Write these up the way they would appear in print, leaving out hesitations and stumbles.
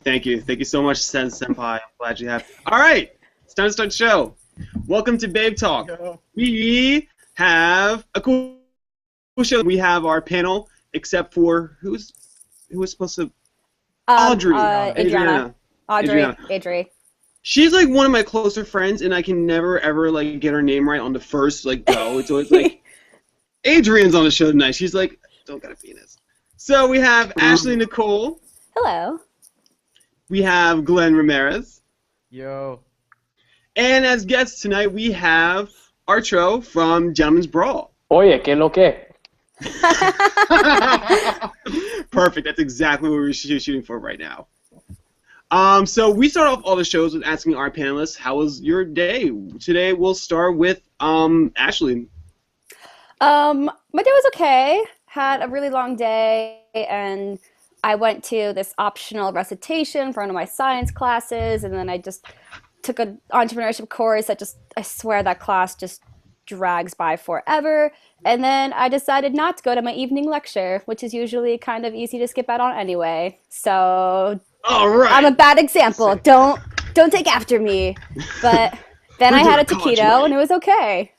Thank you. Thank you so much, Senpai. I'm glad you have. All right. It's time to start the show. Welcome to Babetalk. Yo. We have a cool show. We have our panel, except for who was supposed to? Audrey. Adriana. Adriana. Adri. She's like one of my closer friends, and I can never ever like get her name right on the first go. It's always like Adrian's on the show tonight. She's like, don't got a penis. So we have Ashley Nicole. Hello. We have Glenn Ramirez. Yo. And as guests tonight, we have Arturo from Gentleman's Brawl. Oye, ¿qué lo que? Perfect. That's exactly what we're shooting for right now. So we start off all the shows with asking our panelists, how was your day? Today we'll start with Ashley. My day was okay. Had a really long day, and I went to this optional recitation for one of my science classes, and then I just took an entrepreneurship course that I swear that class just drags by forever. And then I decided not to go to my evening lecture, which is usually kind of easy to skip out on anyway. So All right. I'm a bad example. Don't take after me. But then I had a taquito, and it was okay.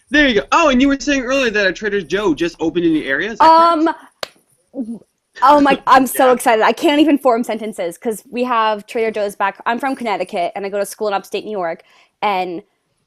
There you go. Oh, and you were saying earlier that a Trader Joe just opened in the area? Is that correct? Oh my, I'm so excited. I can't even form sentences because we have Trader Joe's back. I'm from Connecticut and I go to school in upstate New York, and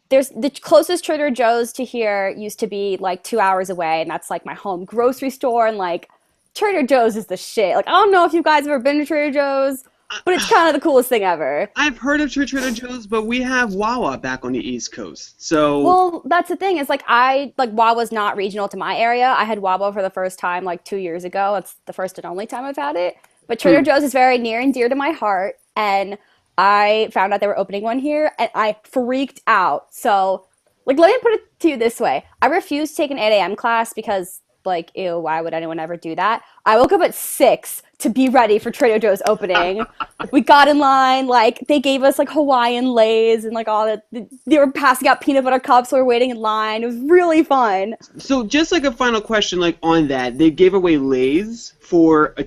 there's the closest Trader Joe's to here used to be like 2 hours away, and that's like my home grocery store, and like Trader Joe's is the shit. Like, I don't know if you guys have ever been to Trader Joe's, but it's kind of the coolest thing ever. I've heard of Trader Joe's, but we have Wawa back on the East Coast. So Well, that's the thing, is like Wawa's not regional to my area. I had Wawa for the first time like 2 years ago. It's the first and only time I've had it. But Trader Joe's is very near and dear to my heart, and I found out they were opening one here, and I freaked out. So, like, let me put it to you this way. I refused to take an 8 a.m. class because, like, ew, why would anyone ever do that? I woke up at 6 to be ready for Trader Joe's opening. We got in line, like, they gave us, like, Hawaiian Lays and, like, all that. They were passing out peanut butter cups while we were waiting in line. It was really fun. So just like a final question, like on that, they gave away Lay's for a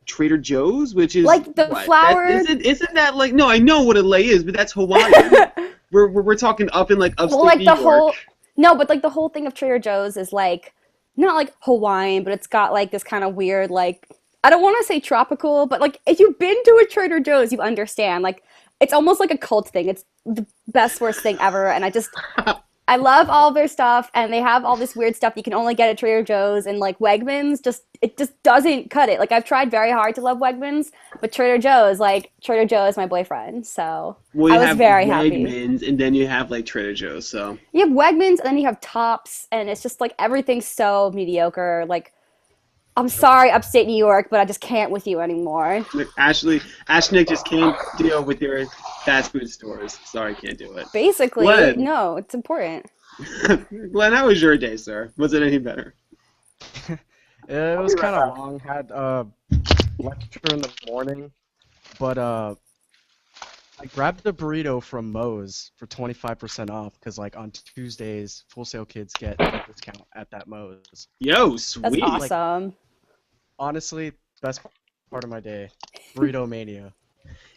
Trader Joe's, which is Like the what? flour. Isn't that like? No, I know what a lay is, but that's Hawaiian. we're talking up in like upstate Well, like New the York. whole no, but like the whole thing of Trader Joe's is like not like Hawaiian, but it's got like this kind of weird, like, I don't want to say tropical, but like if you've been to a Trader Joe's, you understand. Like, it's almost like a cult thing. It's the best worst thing ever, and I love all of their stuff, and they have all this weird stuff you can only get at Trader Joe's, and like Wegmans it just doesn't cut it. Like, I've tried very hard to love Wegmans, but Trader Joe is my boyfriend, so Well, you I was have very happy. Wegmans, and then you have like Trader Joe's. So You have Wegmans, and then you have Tops, and it's just like everything's so mediocre. Like, I'm sorry, upstate New York, but I just can't with you anymore. like, Ashnick just can't deal with your fast food stores. Sorry, can't do it. Basically, Glenn. no, it's important. Glenn, how was your day, sir? Was it any better? It was kind of long. Had lecture in the morning, but I grabbed the burrito from Moe's for 25% off because like on Tuesdays, Full Sail Kids get a discount at that Moe's. Yo, That's sweet. awesome. Honestly, best part of my day, burrito mania.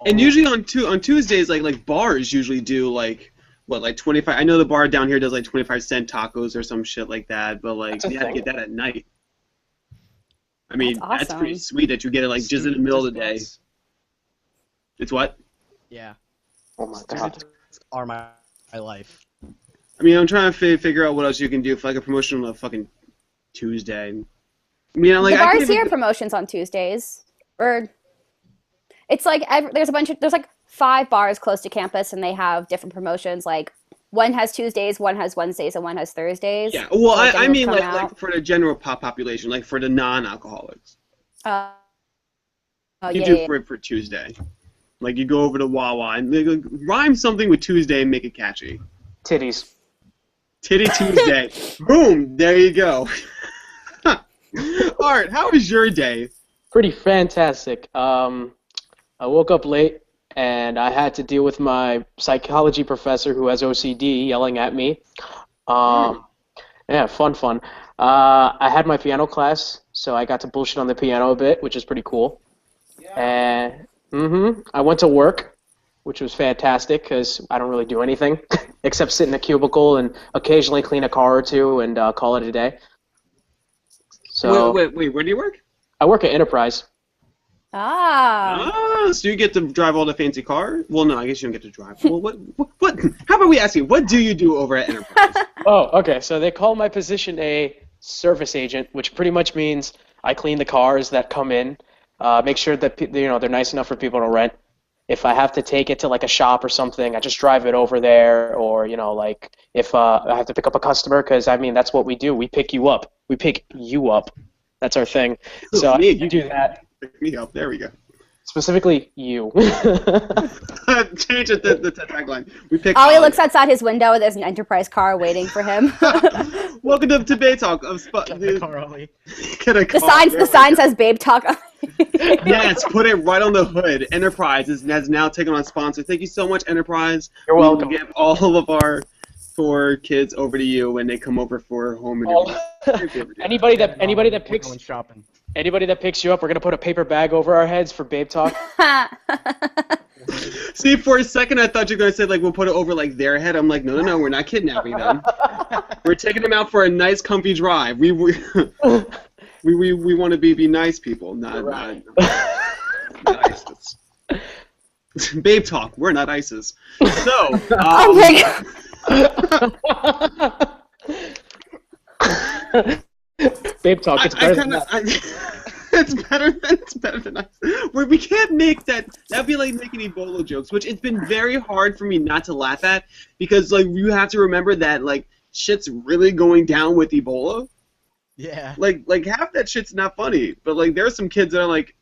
And usually on Tuesdays, like bars usually do like 25. I know the bar down here does like 25-cent tacos or some shit like that, but like you have to get that at night. I mean, That's that's pretty awesome. sweet that you get it like just in the middle of the day. Discounts. It's what? Yeah. Oh my Student god. discounts are my life. I mean, I'm trying to figure out what else you can do for like a promotion on a fucking Tuesday. I mean, like The I bars could here even, have promotions on Tuesdays, or it's like there's like 5 bars close to campus, and they have different promotions. Like, one has Tuesdays, one has Wednesdays, and one has Thursdays. yeah. Well, Like, I then mean come like out. for the general population, like for the non-alcoholics. Oh, You yeah, do yeah. for Tuesday. Like you go over to Wawa and like, rhyme something with Tuesday and make it catchy. Titties. Titty Tuesday. Boom! There you go. Art, how was your day? Pretty fantastic. I woke up late and I had to deal with my psychology professor who has OCD yelling at me. Yeah, fun. I had my piano class, so I got to bullshit on the piano a bit, which is pretty cool. And I went to work, which was fantastic because I don't really do anything except sit in a cubicle and occasionally clean a car or two and call it a day. So Wait, where do you work? I work at Enterprise. Ah. So you get to drive all the fancy cars? Well, no, I guess you don't get to drive. Well, what? How about we ask you, what do you do over at Enterprise? Oh, okay. So they call my position a service agent, which pretty much means I clean the cars that come in, make sure that they're nice enough for people to rent. If I have to take it to like a shop or something, I just drive it over there. Or like if I have to pick up a customer, because I mean that's what we do. We pick you up. We pick you up. That's our thing. So you do that. Pick me up. There we go. Specifically, you. Change it to the tagline. We pick. Ollie looks outside his window. There's an Enterprise car waiting for him. Welcome to Babetalk. Get the car, Ollie. Get a car. The sign says Babetalk. Yes, put it right on the hood. Enterprise has now taken on sponsor. Thank you so much, Enterprise. You're welcome. We give all of our 4 kids over to you when they come over for home interviews. Anybody that picks Going shopping. Anybody that picks you up, we're going to put a paper bag over our heads for Babetalk. See, for a second I thought you were going to say, like, we'll put it over, like, their head. I'm like, no, we're not kidnapping them. We're taking them out for a nice, comfy drive. We want to be nice people, not ISIS. Babetalk, we're not ISIS. So, Oh my god. Babetalk, it's better than that. It's better than us. We can't make that. That'd be like making Ebola jokes, which it's been very hard for me not to laugh at because like you have to remember that like shit's really going down with Ebola. Yeah. Like half that shit's not funny, but like there are some kids that are like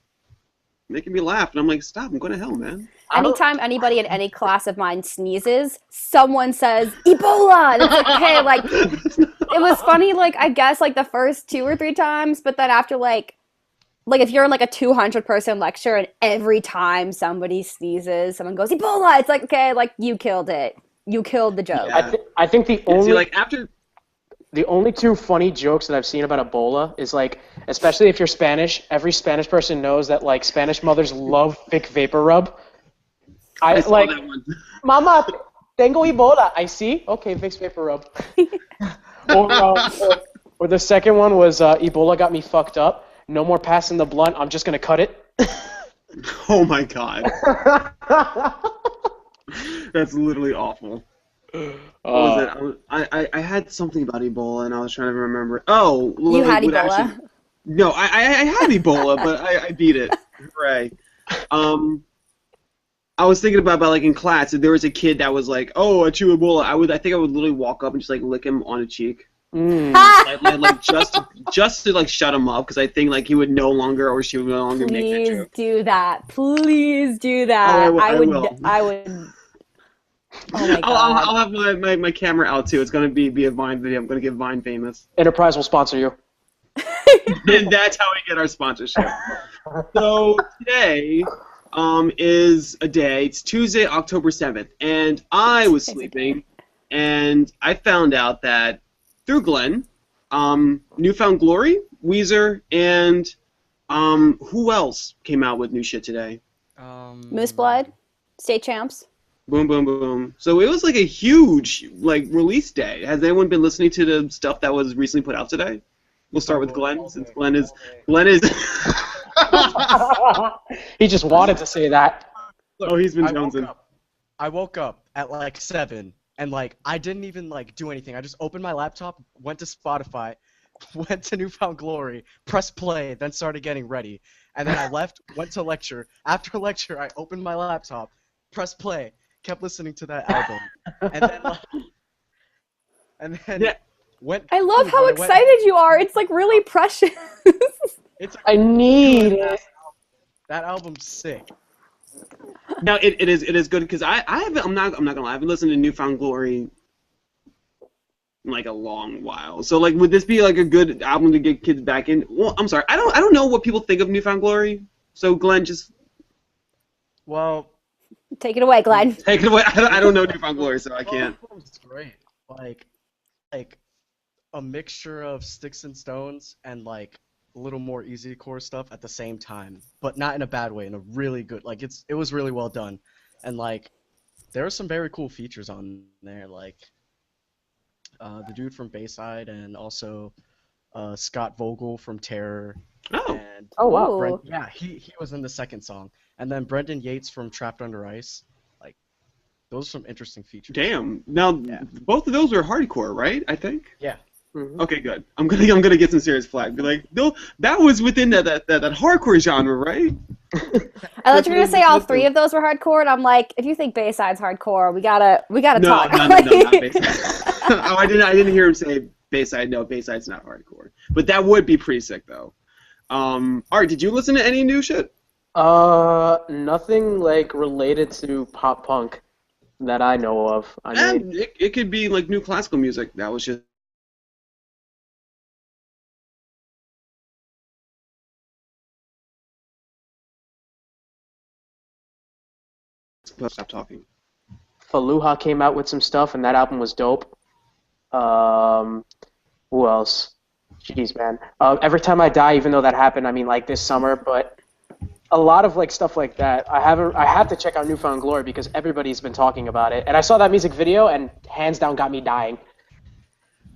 making me laugh, and I'm like, stop! I'm going to hell, man. Anytime anybody in any class of mine sneezes, someone says Ebola. And it's like, okay, like it was funny, like I guess like the first 2 or 3 times, but then after like if you're in like a 200-person lecture and every time somebody sneezes, someone goes Ebola. It's like, okay, like you killed it. You killed the joke. Yeah. I think the only See, like after. The only 2 funny jokes that I've seen about Ebola is like, especially if you're Spanish, every Spanish person knows that like Spanish mothers love Vic Vapor Rub. I saw like, that one. Mama, tengo Ebola. I see. Okay, Vic's Vapor Rub. or the second one was Ebola got me fucked up. No more passing the blunt. I'm just gonna cut it. Oh my god. That's literally awful. What was it? I had something about Ebola and I was trying to remember. Oh, You had Ebola? No, I had Ebola, but I beat it. Hooray. I was thinking about like in class, if there was a kid that was like, "Oh, I chew Ebola," I think I would literally walk up and just like lick him on the cheek, like just to like shut him up, because I think like he would no longer or she would no longer make that Please joke. do that. Please do that. Oh, I will. I would. Oh my god. I'll have my camera out too. It's gonna be a Vine video. I'm gonna get Vine famous. Enterprise will sponsor you. And that's how we get our sponsorship. So today is a day. It's Tuesday, October 7th, and I was sleeping, and I found out that through Glenn, Newfound Glory, Weezer, and who else came out with new shit today? Moose Blood, State Champs. Boom, boom, boom. So it was like a huge like release day. Has anyone been listening to the stuff that was recently put out today? We'll start with Glenn, since Glenn is. He just wanted to say that. Oh, he's been jonesing. I woke up at like 7, and like I didn't even like do anything. I just opened my laptop, went to Spotify, went to Newfound Glory, pressed play, then started getting ready, and then I left, went to lecture. After lecture, I opened my laptop, pressed play, kept listening to that album, and then Yeah. went. I love how excited you are. It's like really precious. I need it. That album's sick. No, it is good because I haven't. I'm not gonna lie. I haven't listened to Newfound Glory in like a long while. So like, would this be like a good album to get kids back in? Well, I'm sorry. I don't know what people think of Newfound Glory. So Glenn, just Well, Take it away, Glenn. take it away. I don't know Newfound Glory, so I can't. It's great. Like a mixture of Sticks and Stones and like a little more easy core stuff at the same time, but not in a bad way, in a really good, like it was really well done. And like there were some very cool features on there, like the dude from Bayside and also Scott Vogel from Terror. Oh. And Oh wow. Ooh. yeah, he was in the second song. And then Brendan Yates from Trapped Under Ice. Like those are some interesting features. Damn. Now, Yeah. both of those are hardcore, right? I think. Yeah. Mhm. Okay, good. I'm gonna get some serious flack. Be like, no, that was within that hardcore genre, right? I thought you were gonna say all three of those were hardcore, and I'm like, if you think Bayside's hardcore, we gotta No, talk. no, not Bayside. Oh, I didn't hear him say Bayside. No, Bayside's not hardcore. But that would be pretty sick though. Art, did you listen to any new shit? Nothing like related to pop punk that I know of. I mean, And it could be like new classical music. That was just. Stop talking. Faluha came out with some stuff, and that album was dope. Who else? Jeez, man. Every Time I Die, even though that happened, I mean, like this summer, but a lot of like stuff like that. I have to check out Newfound Glory because everybody's been talking about it, and I saw that music video, and hands down got me dying.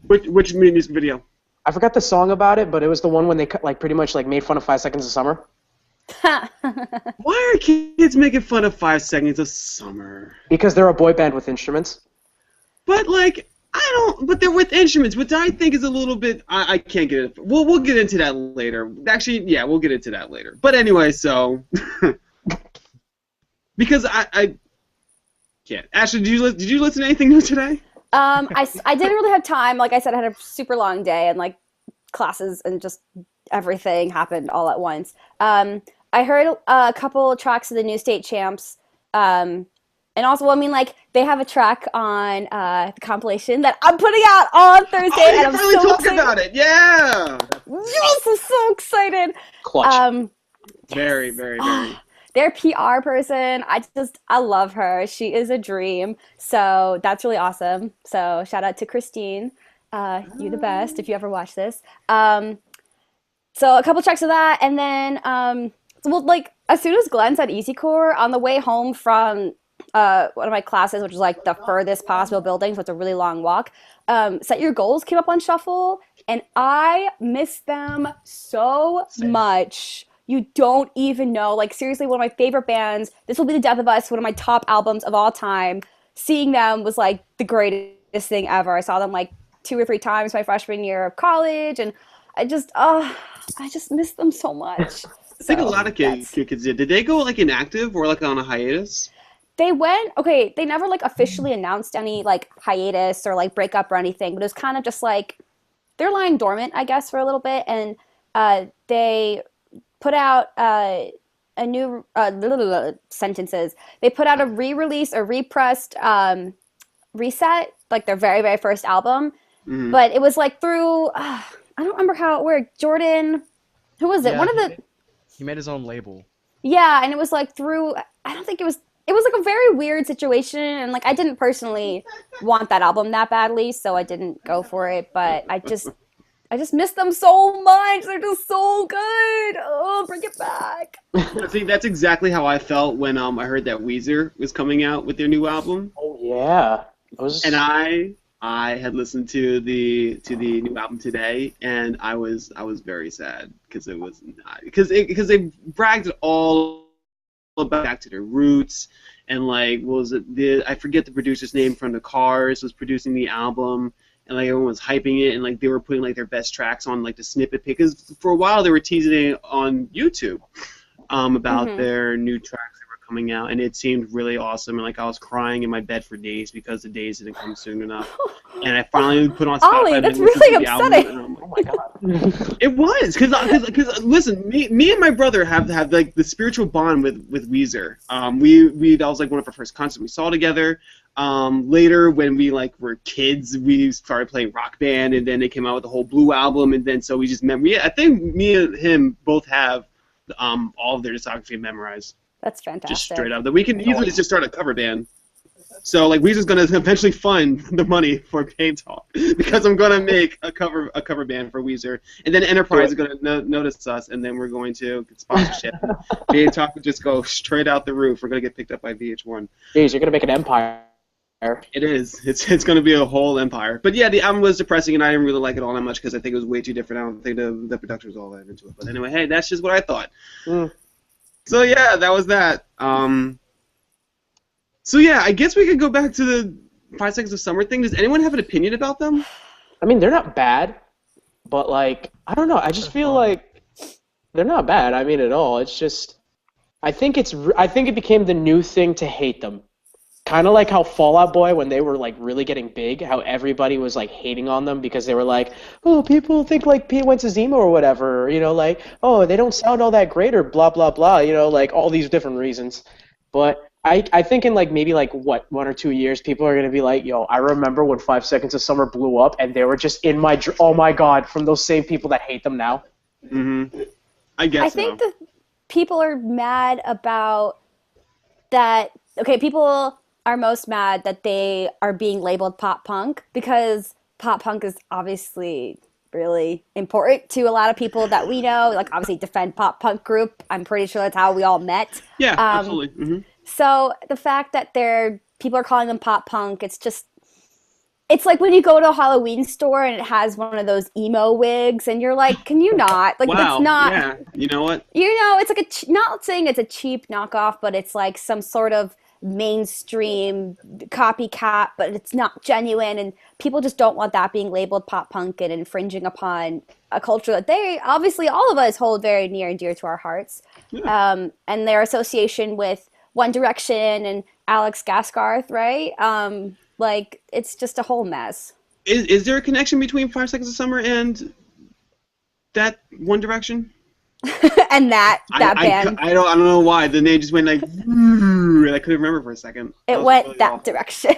Which music video? I forgot the song about it, but it was the one when they like pretty much like made fun of 5 Seconds of Summer. Why are kids making fun of 5 Seconds of Summer? Because they're a boy band with instruments. But like, but they're with instruments, which I think is a little bit. I can't get it. We'll get into that later. Actually, yeah, we'll get into that later. But anyway, so because I can't. Ashley, did you listen to anything new today? I didn't really have time. Like I said, I had a super long day and like classes and just everything happened all at once. I heard a couple tracks of the New State Champs. And also, I mean, like, they have a track on the compilation that I'm putting out on Thursday. Oh, and I'm really so talk excited. about it, yeah! Yes, I'm so excited. Clutch. Very, very, very. Their PR person, I love her. She is a dream. So that's really awesome. So shout out to Christine. You're the best if you ever watch this. So a couple tracks of that, and then, well, like, as soon as Glenn said Easy Core, on the way home from one of my classes, which is like the furthest possible building, so it's a really long walk, Set Your Goals came up on shuffle, and I miss them so much. You don't even know. Like, seriously, one of my favorite bands. This Will Be the Death of Us, one of my top albums of all time. Seeing them was like the greatest thing ever. I saw them like 2 or 3 times my freshman year of college, and I just miss them so much. I think a lot of kids did. Did they go like inactive or like on a hiatus? They never like officially announced any like hiatus or like breakup or anything, but it was kind of just like they're lying dormant, I guess, for a little bit, and they put out a new sentences. They put out a re-release or repressed Reset, like their very, very first album, but it was like through I don't remember how it worked. Jordan, who was it? Yeah, he made his own label. Yeah, and it was like through, I don't think it was like a very weird situation, and like I didn't personally want that album that badly, so I didn't go for it, but I just miss them so much. They're just so good. Oh, bring it back. I think that's exactly how I felt when I heard that Weezer was coming out with their new album. Oh yeah. And I had listened to the new album today, and I was very sad because it was not because they bragged all about back to their roots, and like what was it, I forget the producer's name from the Cars was producing the album, and like everyone was hyping it, and like they were putting like their best tracks on like the snippet because for a while they were teasing it on YouTube about their new tracks that were coming out, and it seemed really awesome, and like I was crying in my bed for days because the days didn't come soon enough, and I finally put on Spotify. Ollie, that's and listened really to the album, upsetting. and I'm like, Oh my god. it was because listen, me and my brother have like the spiritual bond with Weezer. That was like one of our first concerts we saw together. Later when we like were kids, we started playing Rock Band, and then they came out with the whole Blue album, and then so we just I think me and him both have all of their discography memorized. That's fantastic. Just straight up that we can easily just start a cover band. So like Weezer's gonna eventually fund the money for Babetalk because I'm gonna make a cover band for Weezer, and then Enterprise is gonna notice us, and then we're going to get sponsorship. Babetalk will just go straight out the roof. We're gonna get picked up by VH1. Jeez, you're gonna make an empire. It is. It's gonna be a whole empire. But yeah, the album was depressing, and I didn't really like it all that much because I think it was way too different. I don't think the production was all that into it. But anyway, hey, that's just what I thought. So yeah, that was that. So yeah, I guess we could go back to the 5 Seconds of Summer thing. Does anyone have an opinion about them? I mean, they're not bad, but like, I don't know. I just feel like they're not bad. I mean, at all. It's just, I think it became the new thing to hate them. Kind of like how Fall Out Boy, when they were like really getting big, how everybody was like hating on them because they were like, oh, people think like Pete Wentz's emo or whatever, you know, like, oh, they don't sound all that great or blah blah blah, you know, like all these different reasons. But I think in like maybe like 1 or 2 years, people are gonna be like, yo, I remember when 5 Seconds of Summer blew up, and they were just in my oh my god, from those same people that hate them now. I guess. I think that people are mad about that. Okay, people are most mad that they are being labeled pop punk because pop punk is obviously really important to a lot of people that we know. Like, obviously, Defend Pop Punk Group. I'm pretty sure that's how we all met. Yeah, absolutely. So the fact that people are calling them pop punk, it's like when you go to a Halloween store and it has one of those emo wigs, and you're like, can you not? Like, wow. that's not. Yeah. You know what? It's like not saying it's a cheap knockoff, but it's like some sort of mainstream copycat, but it's not genuine, and people just don't want that being labeled pop punk and infringing upon a culture that they obviously all of us hold very near and dear to our hearts. And their association with One Direction and Alex Gaskarth, right? Like, it's just a whole mess. Is there a connection between 5 Seconds of Summer and that One Direction? And that band. I don't know why the name just went like. I couldn't remember for a second. It went really that direction.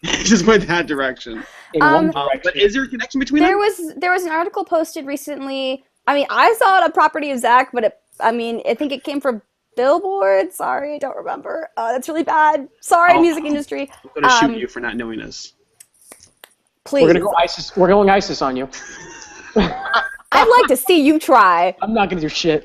It just went that direction. In one direction. But is there a connection between them? There was an article posted recently. I mean, I saw it on Property of Zach, but I think it came from Billboard. Sorry, I don't remember. That's really bad. Sorry, music industry. I'm gonna shoot you for not knowing this. Please. We're gonna go ISIS. We're going ISIS on you. I'd like to see you try. I'm not gonna do shit.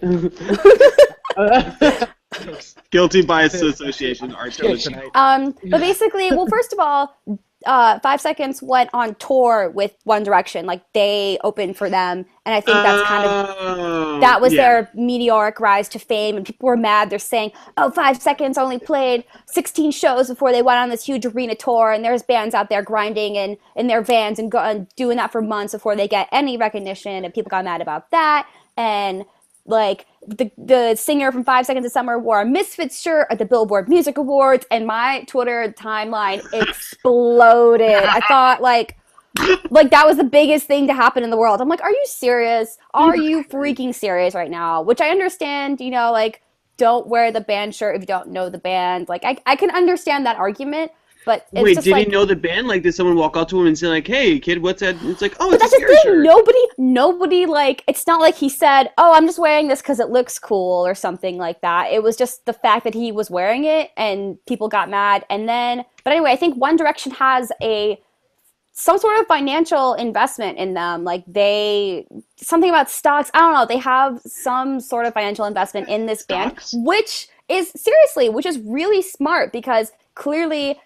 Guilty by association, Arturo. But basically, well, first of all, 5 Seconds went on tour with One Direction. Like, they opened for them, and I think that's kind of that was their meteoric rise to fame. And people were mad. They're saying, "Oh, 5 Seconds only played 16 shows before they went on this huge arena tour." And there's bands out there grinding in their vans and doing that for months before they get any recognition. And people got mad about that. And like, the singer from 5 Seconds of Summer wore a Misfits shirt at the Billboard Music Awards, and my Twitter timeline exploded. I thought, like that was the biggest thing to happen in the world. I'm like, are you serious? Are you freaking serious right now? Which I understand, like, don't wear the band shirt if you don't know the band. Like, I can understand that argument. But it's wait, just did he know the band? Like, did someone walk up to him and say, like, "Hey, kid, what's that?" It's like, "Oh, it's a Scare shirt." Nobody, like, it's not like he said, "Oh, I'm just wearing this because it looks cool" or something like that. It was just the fact that he was wearing it, and people got mad. And then, but anyway, I think One Direction has some sort of financial investment in them. Like, something about stocks. I don't know. They have some sort of financial investment in this band, which is really smart because clearly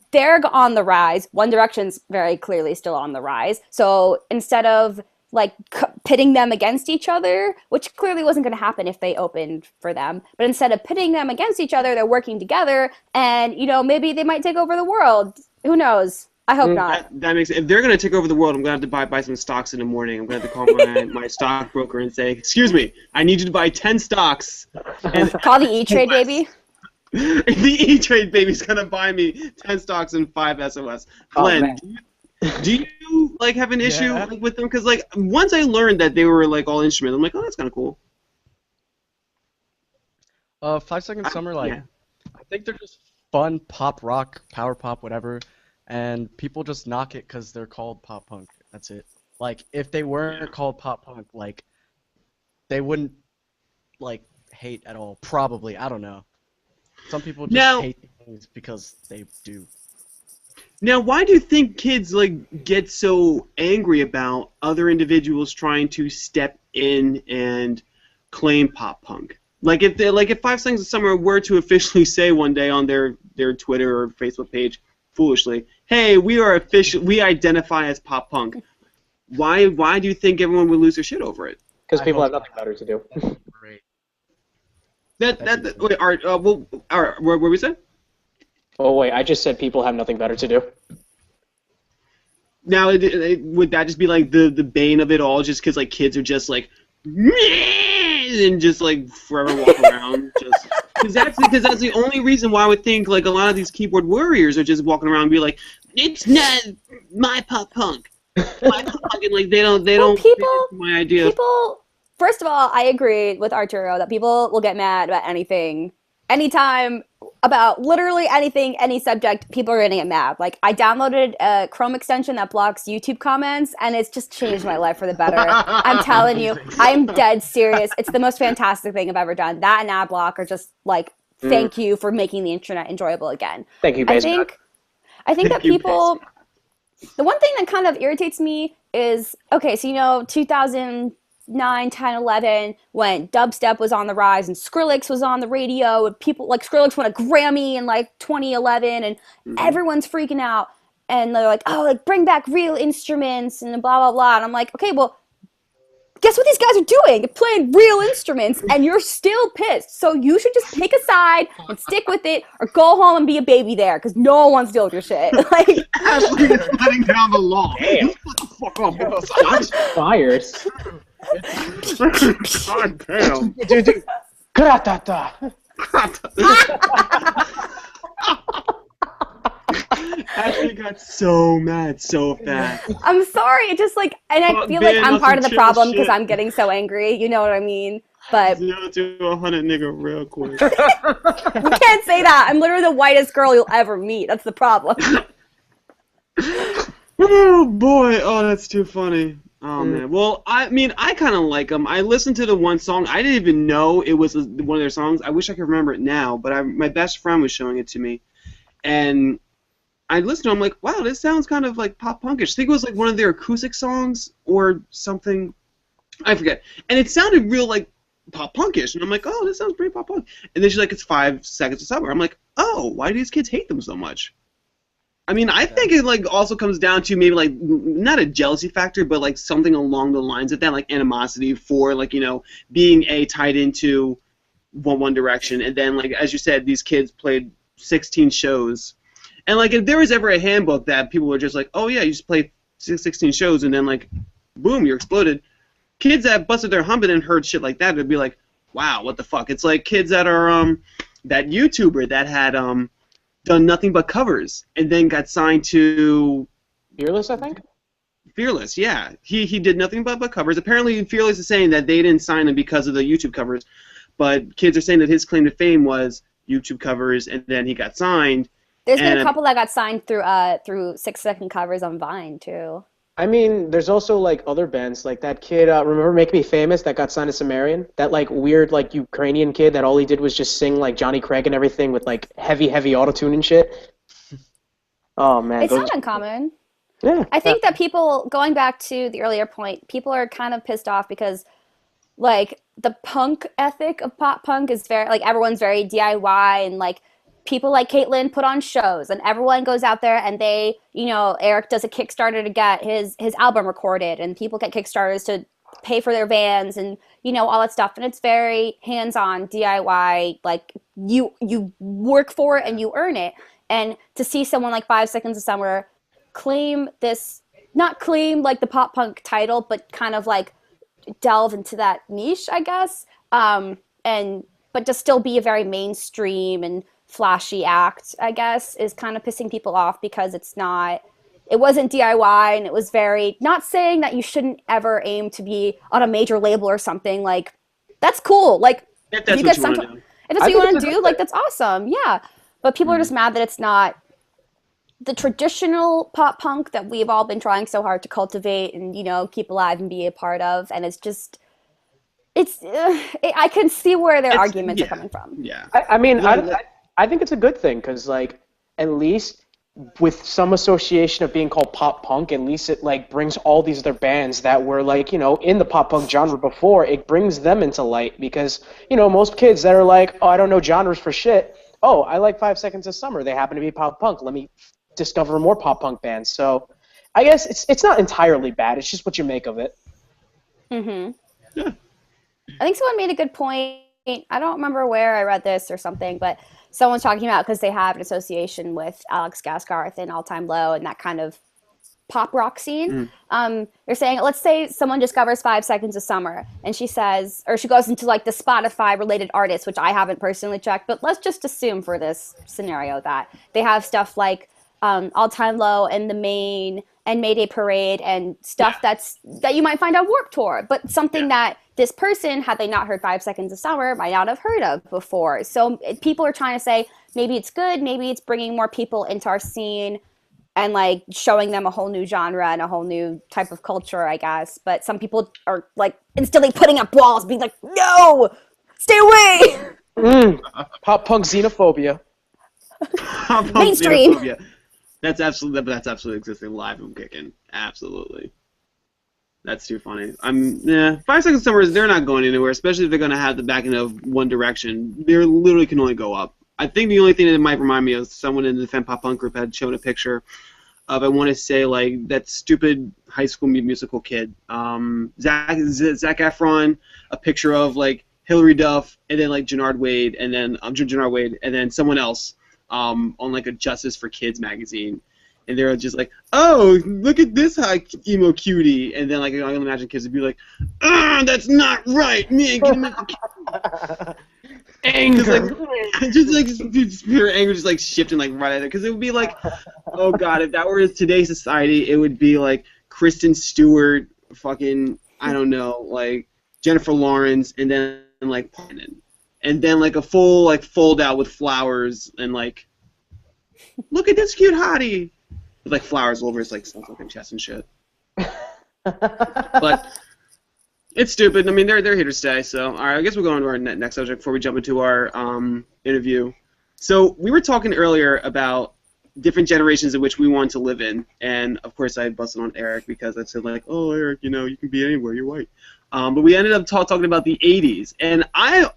they're on the rise. One Direction's very clearly still on the rise. So instead of like pitting them against each other, which clearly wasn't going to happen if they opened for them, but instead of pitting them against each other, they're working together, and maybe they might take over the world. Who knows? I hope not. That makes sense. If they're going to take over the world, I'm going to have to buy some stocks in the morning. I'm going to have to call my stockbroker and say, "Excuse me, I need you to buy 10 stocks." And call the E-Trade baby. The E-Trade baby's gonna buy me 10 stocks and 5 SOS. Glenn, do you like have an issue with them? Because like once I learned that they were like all instruments, I'm like, oh, that's kind of cool. 5 Seconds Summer, I think they're just fun pop rock, power pop, whatever, and people just knock it because they're called pop punk. That's it. Like, if they weren't called pop punk, like, they wouldn't like hate at all. Probably, I don't know. Some people just hate things because they do. Now, why do you think kids like get so angry about other individuals trying to step in and claim pop punk? Like if 5 Seconds of Summer were to officially say one day on their Twitter or Facebook page, foolishly, "Hey, we identify as pop punk." Why do you think everyone would lose their shit over it? Because people have nothing better to do. Great. Wait, Art, what were we saying? Oh wait, I just said people have nothing better to do. Now, would that just be like the bane of it all, just because like kids are just like, and just like forever walk around, just because that's the only reason why I would think like a lot of these keyboard warriors are just walking around and be like, it's not my pop punk, my pop punk, and like they don't my idea. People, first of all, I agree with Arturo that people will get mad about anything, anytime, about literally anything, any subject. People are gonna get mad. Like, I downloaded a Chrome extension that blocks YouTube comments, and it's just changed my life for the better. I'm telling you, I'm dead serious. It's the most fantastic thing I've ever done. That and ad block are just like, thank you for making the internet enjoyable again. Thank you, I think that people. The one thing that kind of irritates me is, okay, so 2009, 10, 11, when dubstep was on the rise and Skrillex was on the radio, and people like Skrillex won a Grammy in like 2011, and everyone's freaking out, and they're like, oh, like bring back real instruments and blah blah blah, and I'm like, okay, well, guess what these guys are doing? They're playing real instruments, and you're still pissed. So you should just pick a side and stick with it, or go home and be a baby there, because no one wants to deal with your shit. Like, Ashley is letting down the law. Damn. What the fuck up? Shots fired. God damn. Dude. Gratata. Ashley got so mad so fast. I'm sorry, it just like, and I feel like I'm part of the problem because I'm getting so angry, you know what I mean? But 0 to 100, nigga, real quick. you can't say that. I'm literally the whitest girl you'll ever meet. That's the problem. Oh boy, oh that's too funny. Oh man. Well, I mean, I kind of like them. I listened to the one song. I didn't even know it was one of their songs. I wish I could remember it now, but my best friend was showing it to me, and I listened to it. I'm like, wow, this sounds kind of like pop punkish. I think it was like one of their acoustic songs or something. I forget. And it sounded real like pop punkish, and I'm like, oh, this sounds pretty pop punk. And then she's like, it's 5 Seconds of Summer. I'm like, oh, why do these kids hate them so much? I mean, I think it like also comes down to maybe like not a jealousy factor, but like something along the lines of that, like animosity for like being tied into One Direction, and then like as you said, these kids played 16 shows, and like if there was ever a handbook that people were just like, oh yeah, you just play 16 shows, and then like boom, you're exploded. Kids that busted their hump and then heard shit like that would be like, wow, what the fuck? It's like kids that are that YouTuber that had done nothing but covers and then got signed to Fearless, I think? Fearless, yeah. He did nothing but covers. Apparently Fearless is saying that they didn't sign him because of the YouTube covers, but kids are saying that his claim to fame was YouTube covers and then he got signed. There's been a couple that got signed through 6-second covers on Vine too. I mean, there's also like other bands, like that kid, remember Make Me Famous, that got signed to Sumerian? That like weird like Ukrainian kid that all he did was just sing like Johnny Craig and everything with like heavy autotune and shit. Oh man. It's not uncommon. Yeah. I think that people, going back to the earlier point, people are kind of pissed off because like the punk ethic of pop punk is very, like everyone's very DIY, and like people like Caitlyn put on shows, and everyone goes out there and they, Eric does a Kickstarter to get his album recorded, and people get Kickstarters to pay for their vans and, all that stuff. And it's very hands-on DIY, like you work for it and you earn it. And to see someone like 5 Seconds of Summer claim this, not claim like the pop punk title, but kind of like delve into that niche, I guess, but to still be a very mainstream and flashy act, I guess, is kind of pissing people off because it wasn't DIY, and it was very, not saying that you shouldn't ever aim to be on a major label or something, like, that's cool, like, if that's what you want to do. If that's what you want to do, like, that's awesome, yeah, but people are just mad that it's not the traditional pop punk that we've all been trying so hard to cultivate and, keep alive and be a part of, and it's just, I can see where their arguments are coming from. Yeah. I mean, I think it's a good thing because, like, at least with some association of being called pop punk, at least it like brings all these other bands that were like, in the pop punk genre before, it brings them into light because, most kids that are like, oh, I don't know genres for shit. Oh, I like 5 Seconds of Summer. They happen to be pop punk. Let me discover more pop punk bands. So I guess it's not entirely bad. It's just what you make of it. Mm-hmm. Yeah. I think someone made a good point. I don't remember where I read this or something, but someone's talking about because they have an association with Alex Gaskarth and All Time Low and that kind of pop rock scene. They're saying, let's say someone discovers 5 Seconds of Summer and she says, or she goes into like the Spotify related artists, which I haven't personally checked, but let's just assume for this scenario that they have stuff like All Time Low and The Main and Mayday Parade and stuff that you might find on Warped Tour, but something that this person, had they not heard 5 Seconds of Summer, might not have heard of before. So people are trying to say maybe it's good, maybe it's bringing more people into our scene and like showing them a whole new genre and a whole new type of culture, I guess. But some people are like instantly putting up walls, being like, "No, stay away." Pop punk xenophobia. Pop punk Mainstream. xenophobia. That's absolutely existing live and kicking. Absolutely. That's too funny. 5 Seconds of Summer, they're not going anywhere, especially if they're going to have the backing of One Direction. They literally can only go up. I think the only thing that might remind me of someone in the Femme Pop Punk group had shown a picture of, I want to say, like, that stupid High School Musical kid. Zac Efron, a picture of, like, Hilary Duff, and then, like, Jannard Wade, and then someone else on, like, a Justice for Kids magazine. And they're just like, oh, look at this high emo cutie. And then, like, I can imagine kids would be like, that's not right. Man, get him out. Anger. Just pure anger just, like, shifting, like, right at it. Because it would be like, oh, God, if that were today's society, it would be, like, Kristen Stewart, fucking, I don't know, like, Jennifer Lawrence, and then, like, and then, like, a full, like, fold out with flowers and, like, look at this cute hottie. With, like, flowers all over his, like, fucking chest and shit. But it's stupid. I mean, they're here to stay. So, all right, I guess we'll go on to our next subject before we jump into our interview. So we were talking earlier about different generations in which we want to live in, and of course I busted on Eric because I said, like, oh, Eric, you can be anywhere. You're white. But we ended up talking about the '80s, and I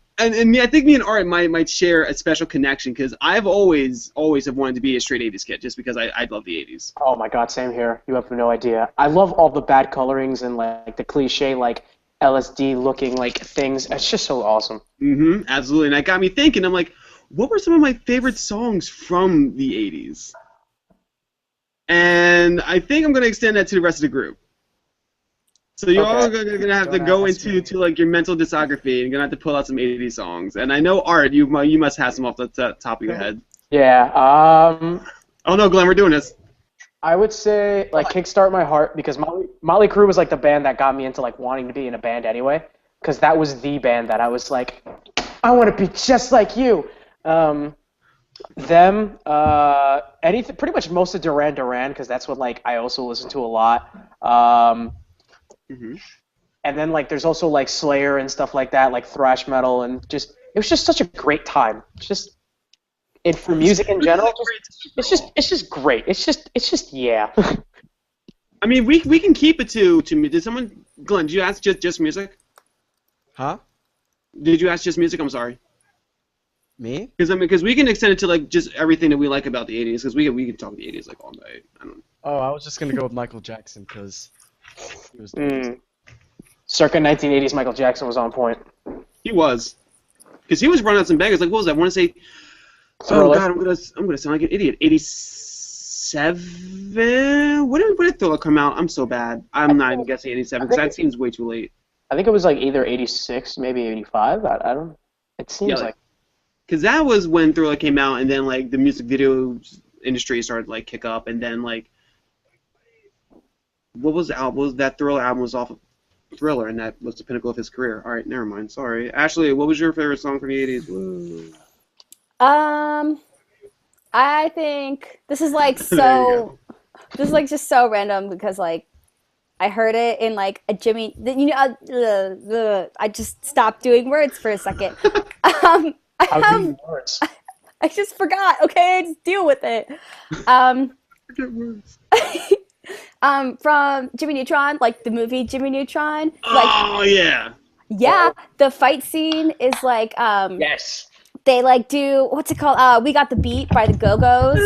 think me and Art might share a special connection because I've always have wanted to be a straight '80s kid just because I love the '80s. Oh my God, same here. You have no idea. I love all the bad colorings and like the cliche like LSD looking like things. It's just so awesome. Mm-hmm, absolutely. And that got me thinking. I'm like, what were some of my favorite songs from the '80s? And I think I'm gonna extend that to the rest of the group. So you're all gonna have to go into like your mental discography, and you're gonna have to pull out some '80s songs. And I know, Art, you must have some off the top of your head. Yeah. Oh no, Glenn, we're doing this. I would say like Kickstart My Heart because Motley Crue was like the band that got me into like wanting to be in a band anyway. Because that was the band that I was like, I want to be just like you. Anything, pretty much most of Duran Duran because that's what like I also listen to a lot. And then like there's also like Slayer and stuff like that, like thrash metal, and just it was just such a great time. For music in general, it's just great. It's just yeah. I mean, we can keep it to me. Did someone, Glenn? Did you ask just music? Huh? Did you ask just music? I'm sorry. Me? Because we can extend it to like just everything that we like about the '80s. Because we can talk the '80s like all night. I don't know. Oh, I was just gonna go with Michael Jackson because he was. Circa 1980s, Michael Jackson was on point. He was, because he was running out some bangers. Like what was that? I want to say. Oh God, I'm gonna sound like an idiot. 87. When did Thriller come out? I'm so bad. I'm not even guessing 87 because that seems way too late. I think it was like either 86, maybe 85. I don't. It seems like. Because that was when Thriller came out, and then like the music video industry started to like kick up, and then like. What was the album? Was that Thriller album was off of Thriller, and that was the pinnacle of his career. All right, never mind. Sorry, Ashley. What was your favorite song from the '80s? Woo. I think this is like so. This is like just so random because like I heard it in like a Jimmy. I just stopped doing words for a second. I I just forgot. Okay, just deal with it. Um, Forget words. from Jimmy Neutron, like the movie Jimmy Neutron. Like, Oh yeah. yeah, the fight scene is like, Yes. they like do what's it called? We Got the Beat by the Go-Go's.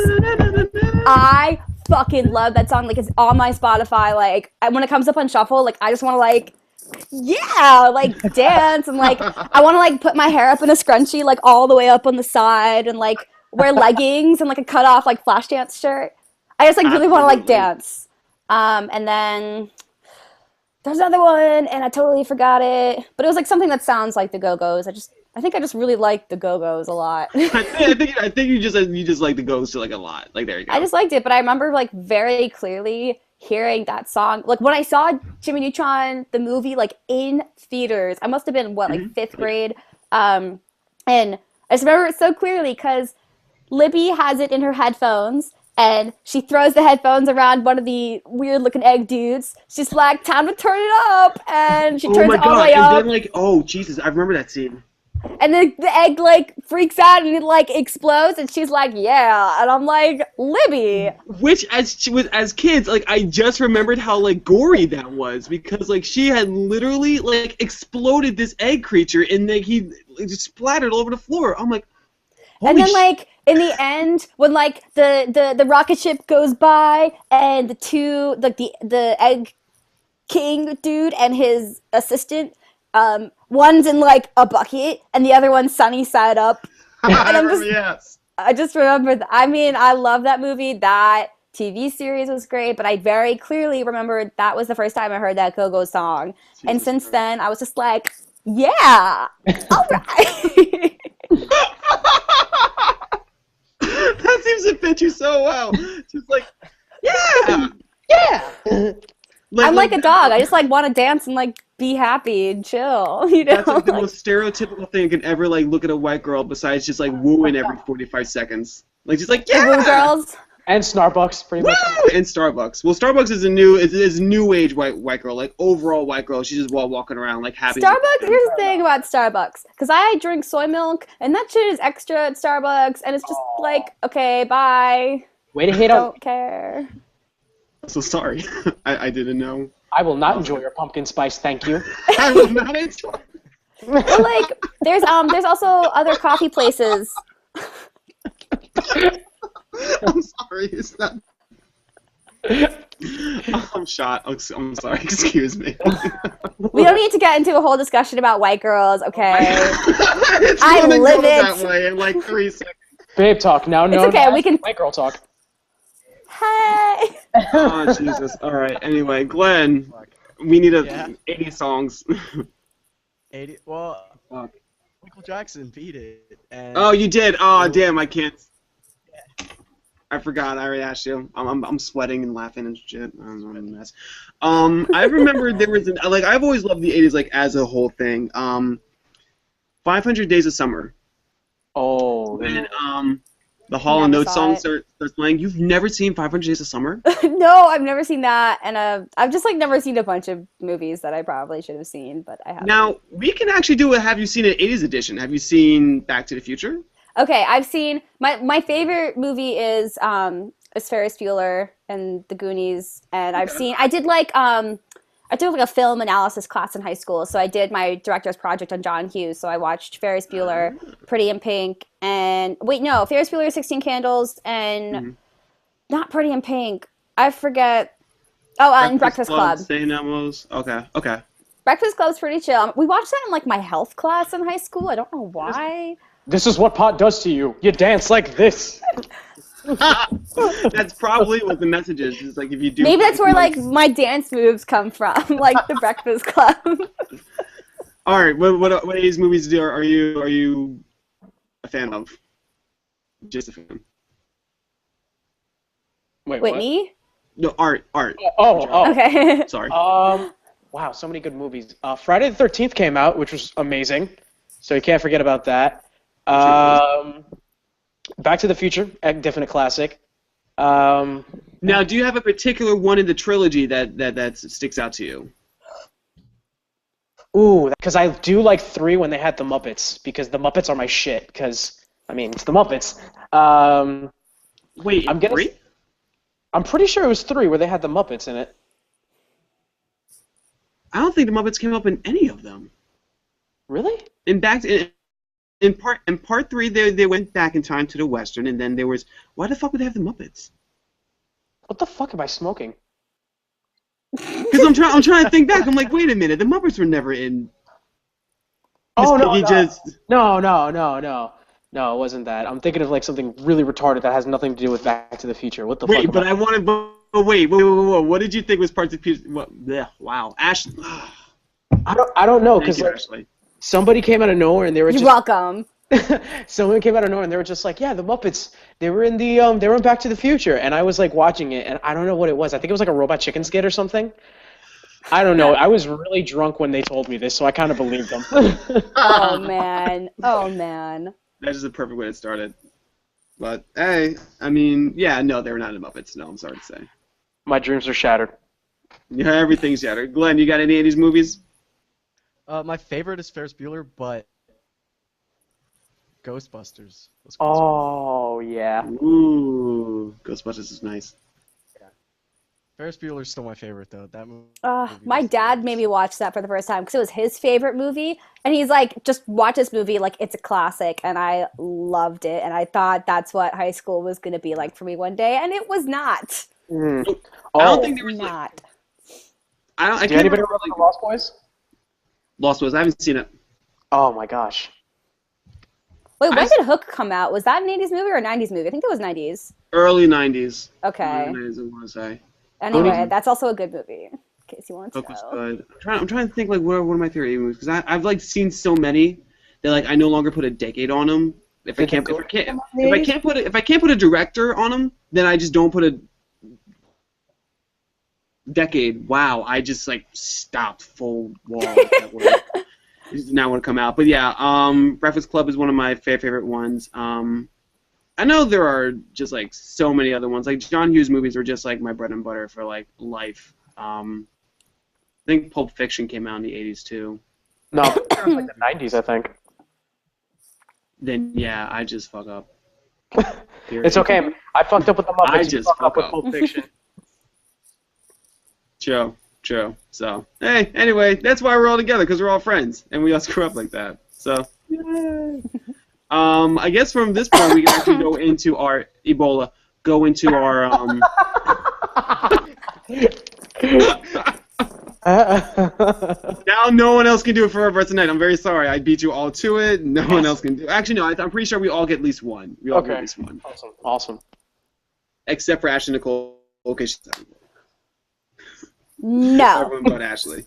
I fucking love that song. Like, it's on my Spotify. Like, when it comes up on shuffle, like I just want to like, yeah, like dance and like I want to like put my hair up in a scrunchie, like all the way up on the side, and like wear leggings and like a cut off like flash dance shirt. I just like really want to like Absolutely. dance. And then there's another one, and I totally forgot it. But it was like something that sounds like the Go-Go's. I think I just really like the Go-Go's a lot. I think you just like the Ghost like a lot. Like there you go. I just liked it, but I remember like very clearly hearing that song. Like when I saw Jimmy Neutron the movie like in theaters, I must have been what like fifth grade, and I just remember it so clearly because Libby has it in her headphones. And she throws the headphones around one of the weird-looking egg dudes. She's like, "Time to turn it up," and she turns my it all the god! way And up. then like, oh Jesus, I remember that scene. And then the egg like freaks out and it like explodes, and she's like, "Yeah," and I'm like, "Libby." Which, as kids, like I just remembered how like gory that was because like she had literally like exploded this egg creature and like he just splattered all over the floor. I'm like, And then like in the end, when like the rocket ship goes by and the two like the egg king dude and his assistant, one's in like a bucket and the other one's sunny side up. And I'm just yes. I just remember I mean, I love that movie. That TV series was great, but I very clearly remember that was the first time I heard that Go-Go song. And Jesus since Christ. then I was just like, yeah, all right. That seems to fit you so well. Just like, yeah. I'm like a dog. I just like want to dance and like be happy and chill. You know, That's like the Like, most stereotypical thing you can ever like look at a white girl besides just like wooing every 45 seconds. Like just like the yeah. Woo Girls. And Starbucks, pretty much. Woo! And Starbucks. Well, Starbucks is a new age white girl, like overall white girl. She's just walking around like happy. Starbucks. Here's the thing about Starbucks, because I drink soy milk and that shit is extra at Starbucks, and it's just like, okay, bye. Way to hate on. Don't care. So sorry, I didn't know. I will not enjoy your pumpkin spice, thank you. I will not enjoy. But like, there's also other coffee places. I'm sorry, it's not. I'm shot. I'm sorry. Excuse me. We don't need to get into a whole discussion about white girls, okay? It's I gonna live go it. that way in like 3 seconds. Babe talk, now known okay, as we can- white girl talk. Hey. Oh Jesus! All right. Anyway, Glenn, we need Yeah. 80 songs. 80. Well, Fuck. Michael Jackson beat it. And Oh, you did. Oh, damn! I can't. I forgot. I already asked you. I'm sweating and laughing and shit. I'm a mess. I remember there was like I've always loved the 80s like as a whole thing. 500 Days of Summer. Oh, When the Hall Never and Notes saw song it. starts playing. You've never seen 500 Days of Summer? No, I've never seen that, and I've just like never seen a bunch of movies that I probably should have seen, but I haven't. Now we can actually do a Have You Seen an 80s edition? Have you seen Back to the Future? Okay, I've seen my favorite movie is Ferris Bueller and The Goonies, and I've seen I did like a film analysis class in high school, so I did my director's project on John Hughes, so I watched Ferris Bueller, Pretty in Pink, and Ferris Bueller 16 Candles and not Pretty in Pink. I forget. Oh, and Breakfast Club. St. Elmo's. Okay. Breakfast Club's pretty chill. We watched that in like my health class in high school. I don't know why. this is what pot does to you. You dance like this. That's probably what the message is. It's like if you do. Maybe that's where like my dance moves come from, like the Breakfast Club. All right. What 80s movies are you a fan of? Just a fan. Wait, what? Whitney? No, art. Oh. Okay. Sorry. Wow, so many good movies. Friday the 13th came out, which was amazing. So you can't forget about that. Back to the Future, a definite classic. Now, do you have a particular one in the trilogy that sticks out to you? Ooh, because I do like 3 when they had the Muppets, because the Muppets are my shit, because I mean, it's the Muppets. Um, Wait, I'm gonna. 3? I'm pretty sure it was 3 where they had the Muppets in it. I don't think the Muppets came up in any of them. Really? In part 3, they went back in time to the Western, and then there was, why the fuck would they have the Muppets? What the fuck am I smoking? Because I'm trying to think back. I'm like, wait a minute, the Muppets were never in. Oh no, He no. just. No, it wasn't that. I'm thinking of like something really retarded that has nothing to do with Back to the Future. What the Wait, fuck? but I wanted. But wait, whoa. What did you think was part of the piece? What? Yeah, wow, Ashley. I don't know Thank because you, like, Ashley. somebody came out of nowhere and they were You're just welcome. someone came out of nowhere and they were just like, yeah, the Muppets. They were in they were in Back to the Future, and I was like watching it and I don't know what it was. I think it was like a Robot Chicken skit or something. I don't know. I was really drunk when they told me this, so I kind of believed them. Oh man. Oh man. That's just the perfect way it started. But hey, I mean, yeah, no, they were not in the Muppets. No, I'm sorry to say. My dreams are shattered. Yeah, everything's shattered. Glenn, you got any of these movies? My favorite is Ferris Bueller, but Ghostbusters. Oh yeah. Ooh, Ghostbusters is nice. Ferris Bueller's still my favorite though. That movie. My was dad hilarious. made me watch that for the first time because it was his favorite movie, and he's like, "Just watch this movie, like it's a classic." And I loved it, and I thought that's what high school was gonna be like for me one day, and it was not. Mm. Nope. Oh, I don't think there was Not. I did can't anybody remember. remember the Lost Boys? Lost Boys. I haven't seen it. Oh my gosh. Wait, when I- did Hook come out? Was that an 80s movie or a 90s movie? I think it was 90s. Early '90s. Okay. Early 90s, I want to say. Anyway, that's also a good movie, in case you want to Hook was know. good. I'm trying to think like what are one of my favorite movies because I've like seen so many that like I no longer put a decade on them. If I can't put a director on them, then I just don't put a decade. Wow, I just like stopped full wall. That word. It does not want to come out. But yeah, Breakfast Club is one of my favorite ones. I know there are just like so many other ones. Like John Hughes movies are just like my bread and butter for like life. I think Pulp Fiction came out in the '80s too. No, it was like the 90s, I think. Then yeah, I just fuck up. It's okay. I fucked up with the Muppets. I You just fuck up fuck with up. Pulp Fiction. True. So hey, anyway, that's why we're all together because we're all friends and we all screw up like that. So. I guess from this point we can actually go into our Ebola. Go into our Now no one else can do it for us tonight. I'm very sorry. I beat you all to it. No one else can do it. Actually, no. I'm pretty sure we all get at least one. We all get at least one. Awesome. Except for Ashley Nicole. Okay, she's No. everyone but Ashley.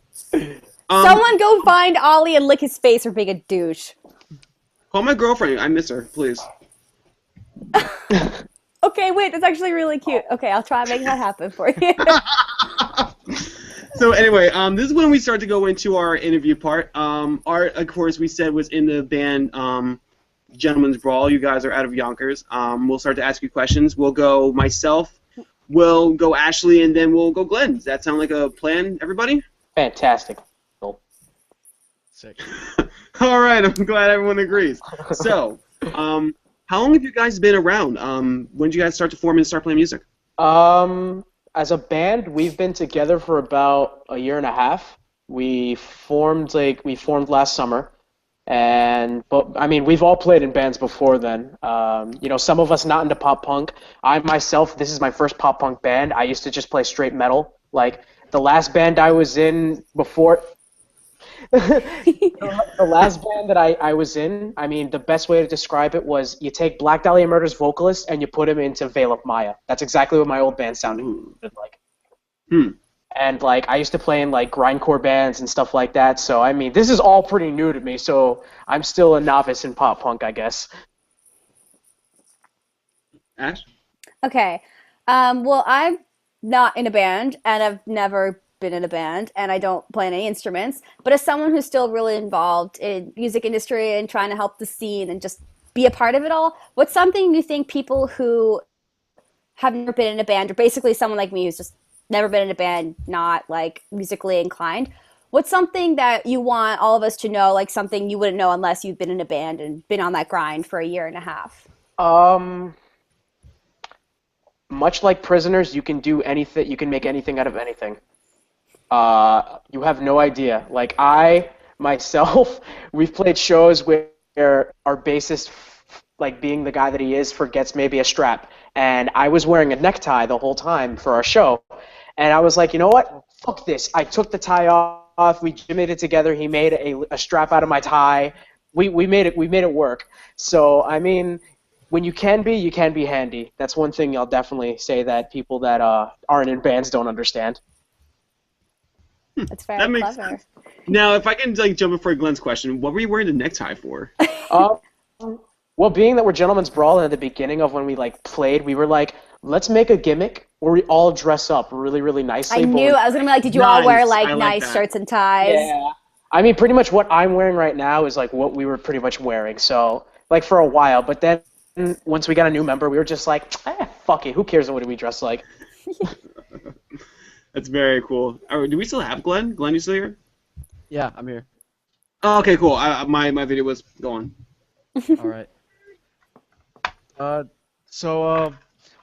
Someone go find Ollie and lick his face for being a douche. Call my girlfriend. I miss her, please. Okay, wait, that's actually really cute. Okay, I'll try and make that happen for you. So anyway, this is when we start to go into our interview part. Art, of course, we said was in the band Gentleman's Brawl. You guys are out of Yonkers. We'll start to ask you questions. We'll go myself, we'll go Ashley, and then we'll go Glenn. Does that sound like a plan, everybody? Fantastic. Sick. All right, I'm glad everyone agrees. So, how long have you guys been around? When did you guys start to form and start playing music? As a band, we've been together for about a year and a half. We formed last summer, but I mean we've all played in bands before then. Some of us not into pop punk. I myself, this is my first pop punk band. I used to just play straight metal. Like the last band I was in before. The last band that I was in, I mean, the best way to describe it was you take Black Dahlia Murder's vocalist and you put him into Veil of Maya. That's exactly what my old band sounded like. And like I used to play in like grindcore bands and stuff like that. So I mean, this is all pretty new to me. So I'm still a novice in pop punk, I guess. Ash? Okay. Well, I'm not in a band, and I've never been in a band, and I don't play any instruments. But as someone who's still really involved in music industry and trying to help the scene and just be a part of it all, what's something you think people who have never been in a band, or basically someone like me who's just never been in a band, not like musically inclined, What's something that you want all of us to know, like something you wouldn't know unless you've been in a band and been on that grind for a year and a half? Um, Much like Prisoners, you can do anything. You can make anything out of anything. You have no idea. Like I myself, we've played shows where our bassist, like being the guy that he is, forgets maybe a strap, and I was wearing a necktie the whole time for our show, and I was like, you know what? Fuck this. I took the tie off. We made it together. He made a strap out of my tie. We made it. We made it work. So I mean, when you can be handy. That's one thing I'll definitely say that people that aren't in bands don't understand. That's very That makes clever. sense. Now, if I can like jump before Glenn's question, what were you wearing the necktie for? Um, well, being that we're Gentlemen's Brawl, and at the beginning of when we like played, we were like, let's make a gimmick where we all dress up really, really nicely. I knew I was gonna be like, did you all wear like I like nice that. shirts and ties? Yeah. I mean, pretty much what I'm wearing right now is like what we were pretty much wearing. So, like for a while, but then once we got a new member, we were just like, fuck it, who cares what we dress like? That's very cool. Do we still have Glenn? Glenn, you still here? Yeah, I'm here. Oh, okay, cool. My video was going. All right. So,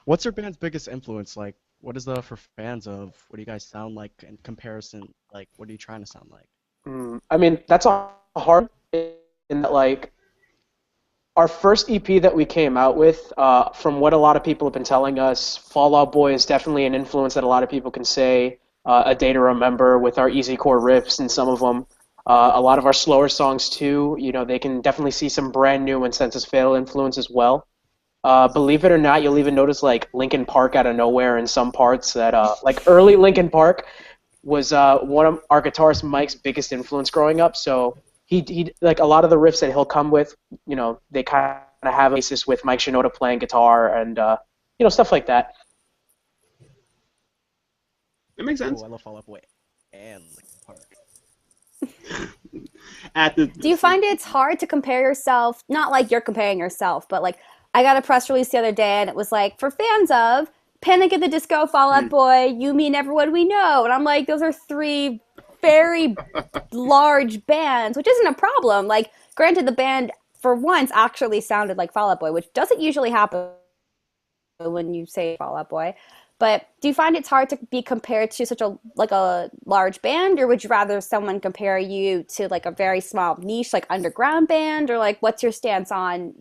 what's your band's biggest influence? Like, what is the for fans of? What do you guys sound like in comparison? Like, what are you trying to sound like? I mean, that's a hard in that, like, our first EP that we came out with, from what a lot of people have been telling us, Fall Out Boy is definitely an influence that a lot of people can say. A Day to Remember with our easy core riffs and some of them. A lot of our slower songs too, you know, they can definitely see some brand new and Census Fatal influence as well. Believe it or not, you'll even notice like Linkin Park out of nowhere in some parts that, like early Linkin Park was one of our guitarist Mike's biggest influence growing up. So he like a lot of the riffs that he'll come with, you know, they kind of have a basis with Mike Shinoda playing guitar and you know, stuff like that. That makes sense. Oh, I love Fall Out Boy and Linkin Park. Do you find it's hard to compare yourself? Not like you're comparing yourself, but like I got a press release the other day and it was like for fans of Panic at the Disco, Fall Out Boy, You Me and Everyone We Know, and I'm like, those are three very large bands, which isn't a problem. Like, granted, the band for once actually sounded like Fall Out Boy, which doesn't usually happen when you say Fall Out Boy. But do you find it's hard to be compared to such a large band, or would you rather someone compare you to like a very small niche, like underground band, or like what's your stance on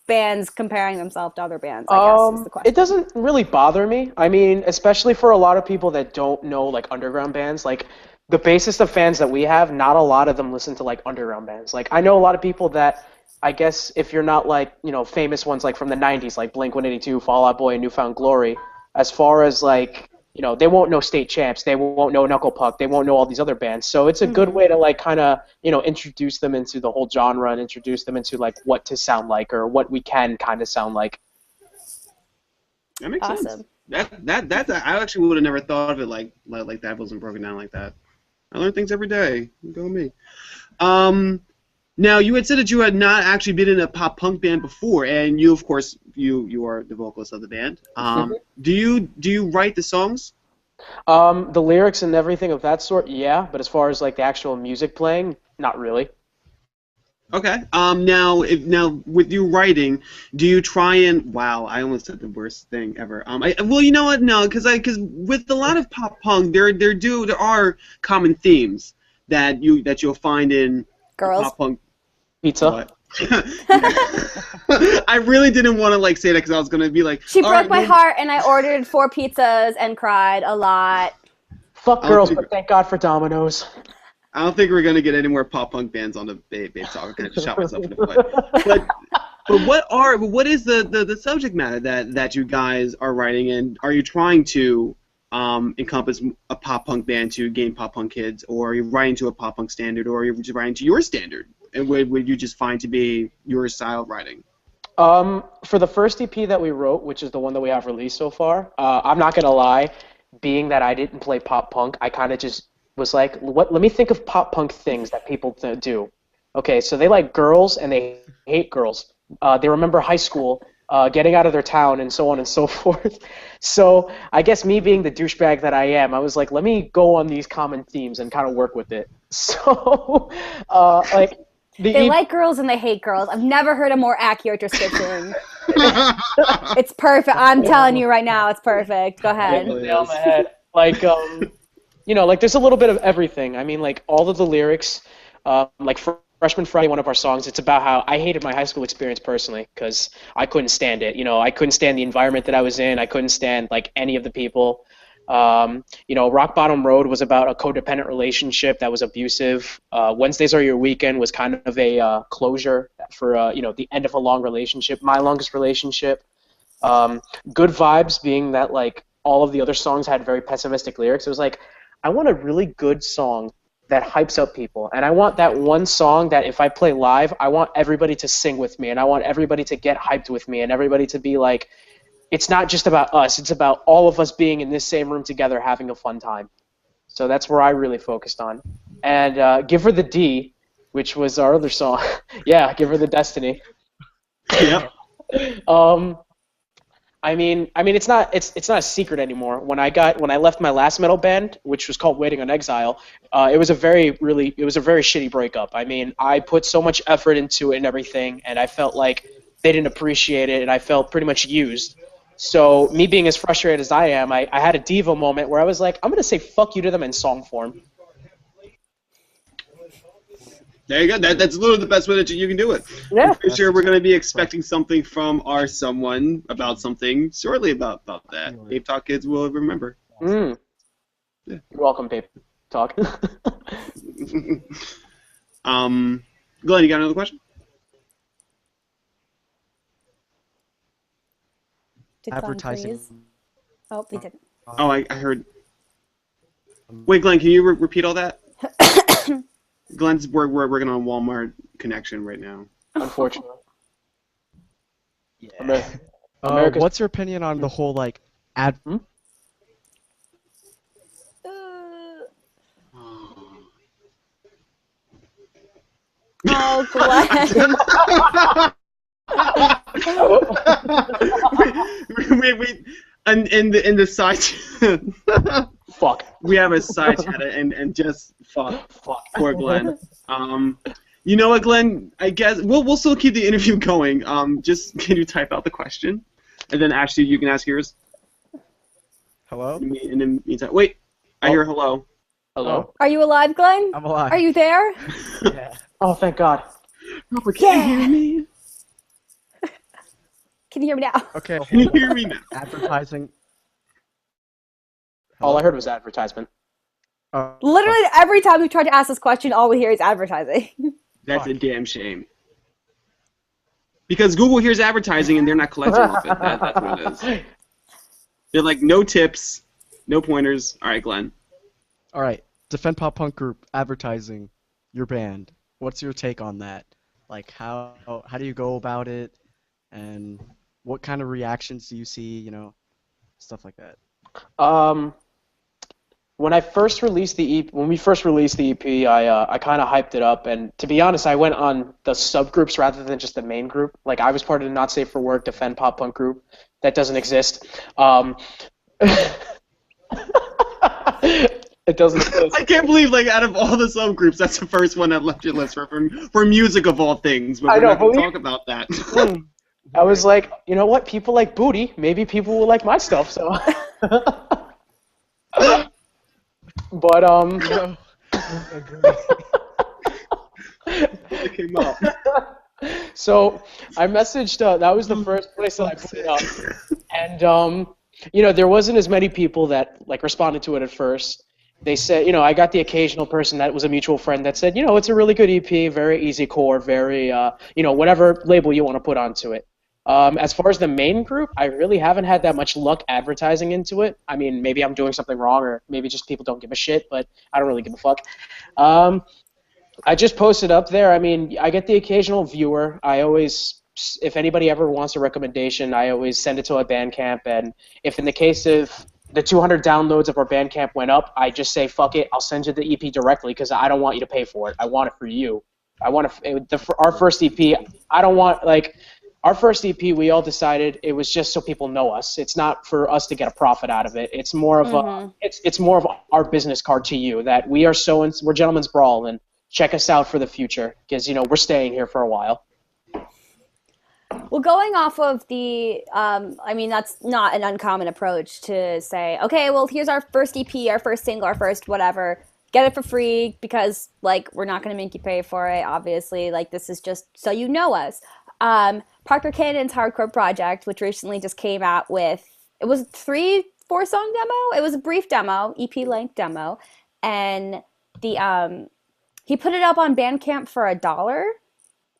bands comparing themselves to other bands? I guess is the question. It doesn't really bother me. I mean, especially for a lot of people that don't know like underground bands, like the basis of fans that we have, not a lot of them listen to like underground bands. Like I know a lot of people that I guess if you're not like, you know, famous ones like from the 90s, like Blink-182, Fall Out Boy, and Newfound Glory, as far as like, you know, they won't know State Champs, they won't know Knuckle Puck, they won't know all these other bands. So it's a good way to like kind of, you know, introduce them into the whole genre and introduce them into like what to sound like or what we can kind of sound like. That makes sense. That's I actually would have never thought of it like that. Wasn't broken down like that. I learn things every day. Go me. Now you had said that you had not actually been in a pop punk band before, and you, of course, you are the vocalist of the band. Do you write the songs? The lyrics and everything of that sort, yeah. But as far as like the actual music playing, not really. Okay. Now with you writing, do you try and wow? I almost said the worst thing ever. Well, you know what? No, because with a lot of pop punk, there are common themes that you'll find in Girls. pop punk. Pizza. I really didn't want to like say that because I was gonna be like. She broke my heart, and I ordered 4 pizzas and cried a lot. Fuck girls, but thank God for Domino's. I don't think we're gonna get any more pop punk bands on the Babetalk. I'm gonna shot myself in the foot. But what is the subject matter that you guys are writing, and are you trying to encompass a pop punk band to gain pop punk kids, or are you writing to a pop punk standard, or are you just writing to your standard? And would you just find to be your style of writing? For the first EP that we wrote, which is the one that we have released so far, I'm not gonna lie, being that I didn't play pop punk, I kind of just was like, let me think of pop punk things that people do. Okay, so they like girls and they hate girls. They remember high school. getting out of their town, and so on and so forth. So I guess me being the douchebag that I am, I was like, let me go on these common themes and kind of work with it. So, like, they like girls and they hate girls. I've never heard a more accurate description. It's perfect. I'm telling you right now, it's perfect. Go ahead. Nail on the head. Like, you know, like there's a little bit of everything. I mean, like all of the lyrics, like Freshman Friday, one of our songs, it's about how I hated my high school experience personally because I couldn't stand it. You know, I couldn't stand the environment that I was in. I couldn't stand like any of the people. You know, Rock Bottom Road was about a codependent relationship that was abusive. Wednesdays Are Your Weekend was kind of a closure for, you know, the end of a long relationship, my longest relationship. Good Vibes being that, like, all of the other songs had very pessimistic lyrics. It was like, I want a really good song that hypes up people. And I want that one song that if I play live, I want everybody to sing with me, and I want everybody to get hyped with me, and everybody to be like, it's not just about us, it's about all of us being in this same room together having a fun time. So that's where I really focused on. And Give Her the D, which was our other song. Yeah, Give Her the Destiny. Yeah. I mean, it's not a secret anymore. When I left my last metal band, which was called Waiting on Exile, it was a very shitty breakup. I mean, I put so much effort into it and everything, and I felt like they didn't appreciate it, and I felt pretty much used. So me being as frustrated as I am, I had a diva moment where I was like, I'm gonna say fuck you to them in song form. There you go. That's literally the best way that you can do it. Yeah. I'm pretty sure we're going to be expecting something from our someone about something shortly about that. Babetalk kids will remember. Yeah. You're welcome, Babetalk. Glenn, you got another question? Did Advertising. Oh, we didn't. Oh, I heard. Wait, Glenn, can you repeat all that? Glenn's we're working on a Walmart connection right now. Unfortunately. Yeah. What's your opinion on the whole like ad? Oh, Glenn. we in the side Fuck. We have a side chat and just fuck poor Glenn. You know what, Glenn? I guess we'll still keep the interview going. Just can you type out the question, and then Ashley, you can ask yours. Hello? In the meantime, wait. I hear hello. Hello? Are you alive, Glenn? I'm alive. Are you there? Yeah. Oh, thank God. Robert, can you hear me? Can you hear me now? Okay. Can you hear me now? Advertising. All I heard was advertisement. Literally every time we try to ask this question, all we hear is advertising. That's a damn shame. Because Google hears advertising and they're not collecting off it. That's what it is. They're like, no tips, no pointers. All right, Glenn. All right. Defend Pop Punk Group advertising your band. What's your take on that? Like, how do you go about it, and what kind of reactions do you see? You know, stuff like that. When we first released the EP, I kind of hyped it up, and to be honest, I went on the subgroups rather than just the main group. Like, I was part of the Not Safe for Work Defend Pop Punk group. That doesn't exist. It doesn't exist. I can't believe, like, out of all the subgroups, that's the first one that left your list for music of all things. But we're not going to talk about that. I was like, you know what? People like booty. Maybe people will like my stuff. So. But It came up. So I messaged. That was the first place that I put it up, and you know, there wasn't as many people that like responded to it at first. They said, you know, I got the occasional person that was a mutual friend that said, you know, it's a really good EP, very easy core, very you know, whatever label you want to put onto it. As far as the main group, I really haven't had that much luck advertising into it. I mean, maybe I'm doing something wrong, or maybe just people don't give a shit, but I don't really give a fuck. I just posted up there. I mean, I get the occasional viewer. I always, if anybody ever wants a recommendation, I always send it to a Bandcamp, and if in the case of the 200 downloads of our Bandcamp went up, I just say, fuck it, I'll send you the EP directly because I don't want you to pay for it. I want it for you. I want our first EP, I don't want, like, our first EP, we all decided it was just so people know us. It's not for us to get a profit out of it. It's more of it's more of our business card to you that we're Gentlemen's Brawl, and check us out for the future because we're staying here for a while. Well, going off of the, I mean, that's not an uncommon approach to say, okay, well, here's our first EP, our first single, our first whatever. Get it for free because, like, we're not going to make you pay for it, obviously. Like, this is just so you know us. Parker Cannon's Hardcore Project, which recently just came out with, it was a 3-4 song demo. It was a brief demo, EP length demo. And he put it up on Bandcamp for $1.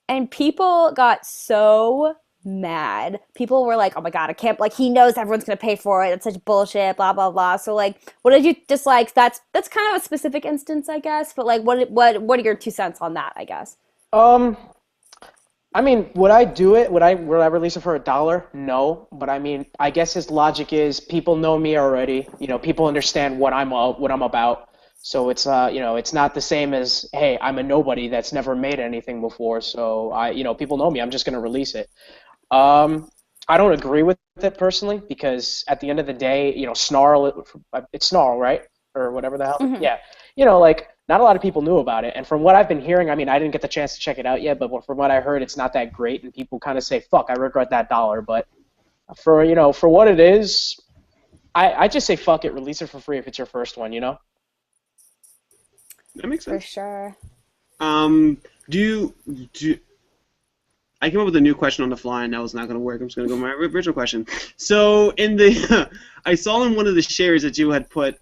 And people got so mad. People were like, oh my God, I can't, like, he knows everyone's going to pay for it. It's such bullshit, blah, blah, blah. So, like, what did you dislike? That's kind of a specific instance, I guess. But, like, what are your 2 cents on that, I guess? I mean, would I do it? Would I release it for $1? No. But, I mean, I guess his logic is people know me already. People understand what I'm about. So it's it's not the same as, hey, I'm a nobody that's never made anything before. So people know me. I'm just going to release it. I don't agree with it personally because at the end of the day, Snarl, it's Snarl, right? Or whatever the hell. Mm-hmm. Yeah. Like not a lot of people knew about it. And from what I've been hearing, I mean, I didn't get the chance to check it out yet, but from what I heard, it's not that great. And people kind of say, fuck, I regret that $1. But for what it is, I just say, fuck it, release it for free if it's your first one, That makes sense. For sure. Do I came up with a new question on the fly, and that was not going to work. I'm just going to go with my original question. So in the, I saw in one of the shares that you had put,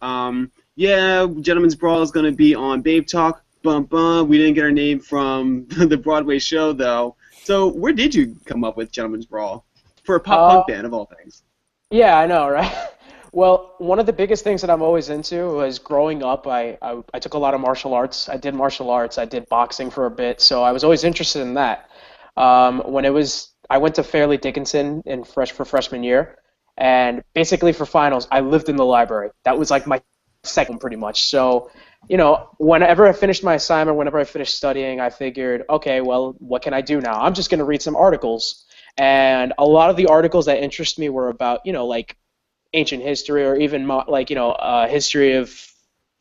yeah, Gentlemen's Brawl is going to be on Babetalk. Bum bum. We didn't get our name from the Broadway show though. So where did you come up with Gentlemen's Brawl for a pop punk band of all things? Yeah, I know, right? Well, one of the biggest things that I'm always into was growing up, I took a lot of martial arts. I did martial arts. I did boxing for a bit, so I was always interested in that. I went to Fairleigh Dickinson for freshman year, and basically for finals, I lived in the library. That was like my second pretty much. So, whenever I finished my assignment, whenever I finished studying, I figured, okay, well, what can I do now? I'm just going to read some articles. And a lot of the articles that interest me were about, like ancient history or even history of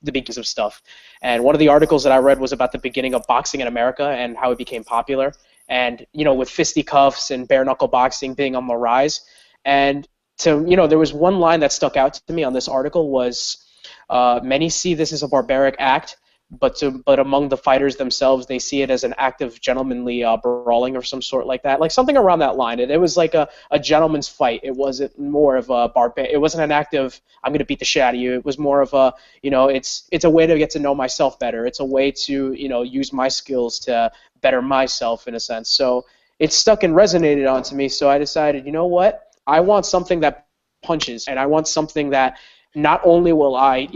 the beginnings of stuff. And one of the articles that I read was about the beginning of boxing in America and how it became popular. And, with fisticuffs and bare knuckle boxing being on the rise. And there was one line that stuck out to me on this article was, many see this as a barbaric act, but among the fighters themselves, they see it as an act of gentlemanly brawling or some sort like that, like something around that line. It was like a gentleman's fight. It wasn't more of a It wasn't an act of I'm going to beat the shit out of you. It was more of a it's a way to get to know myself better. It's a way to use my skills to better myself in a sense. So it stuck and resonated onto me. So I decided, you know what? I want something that punches, and I want something that not only will I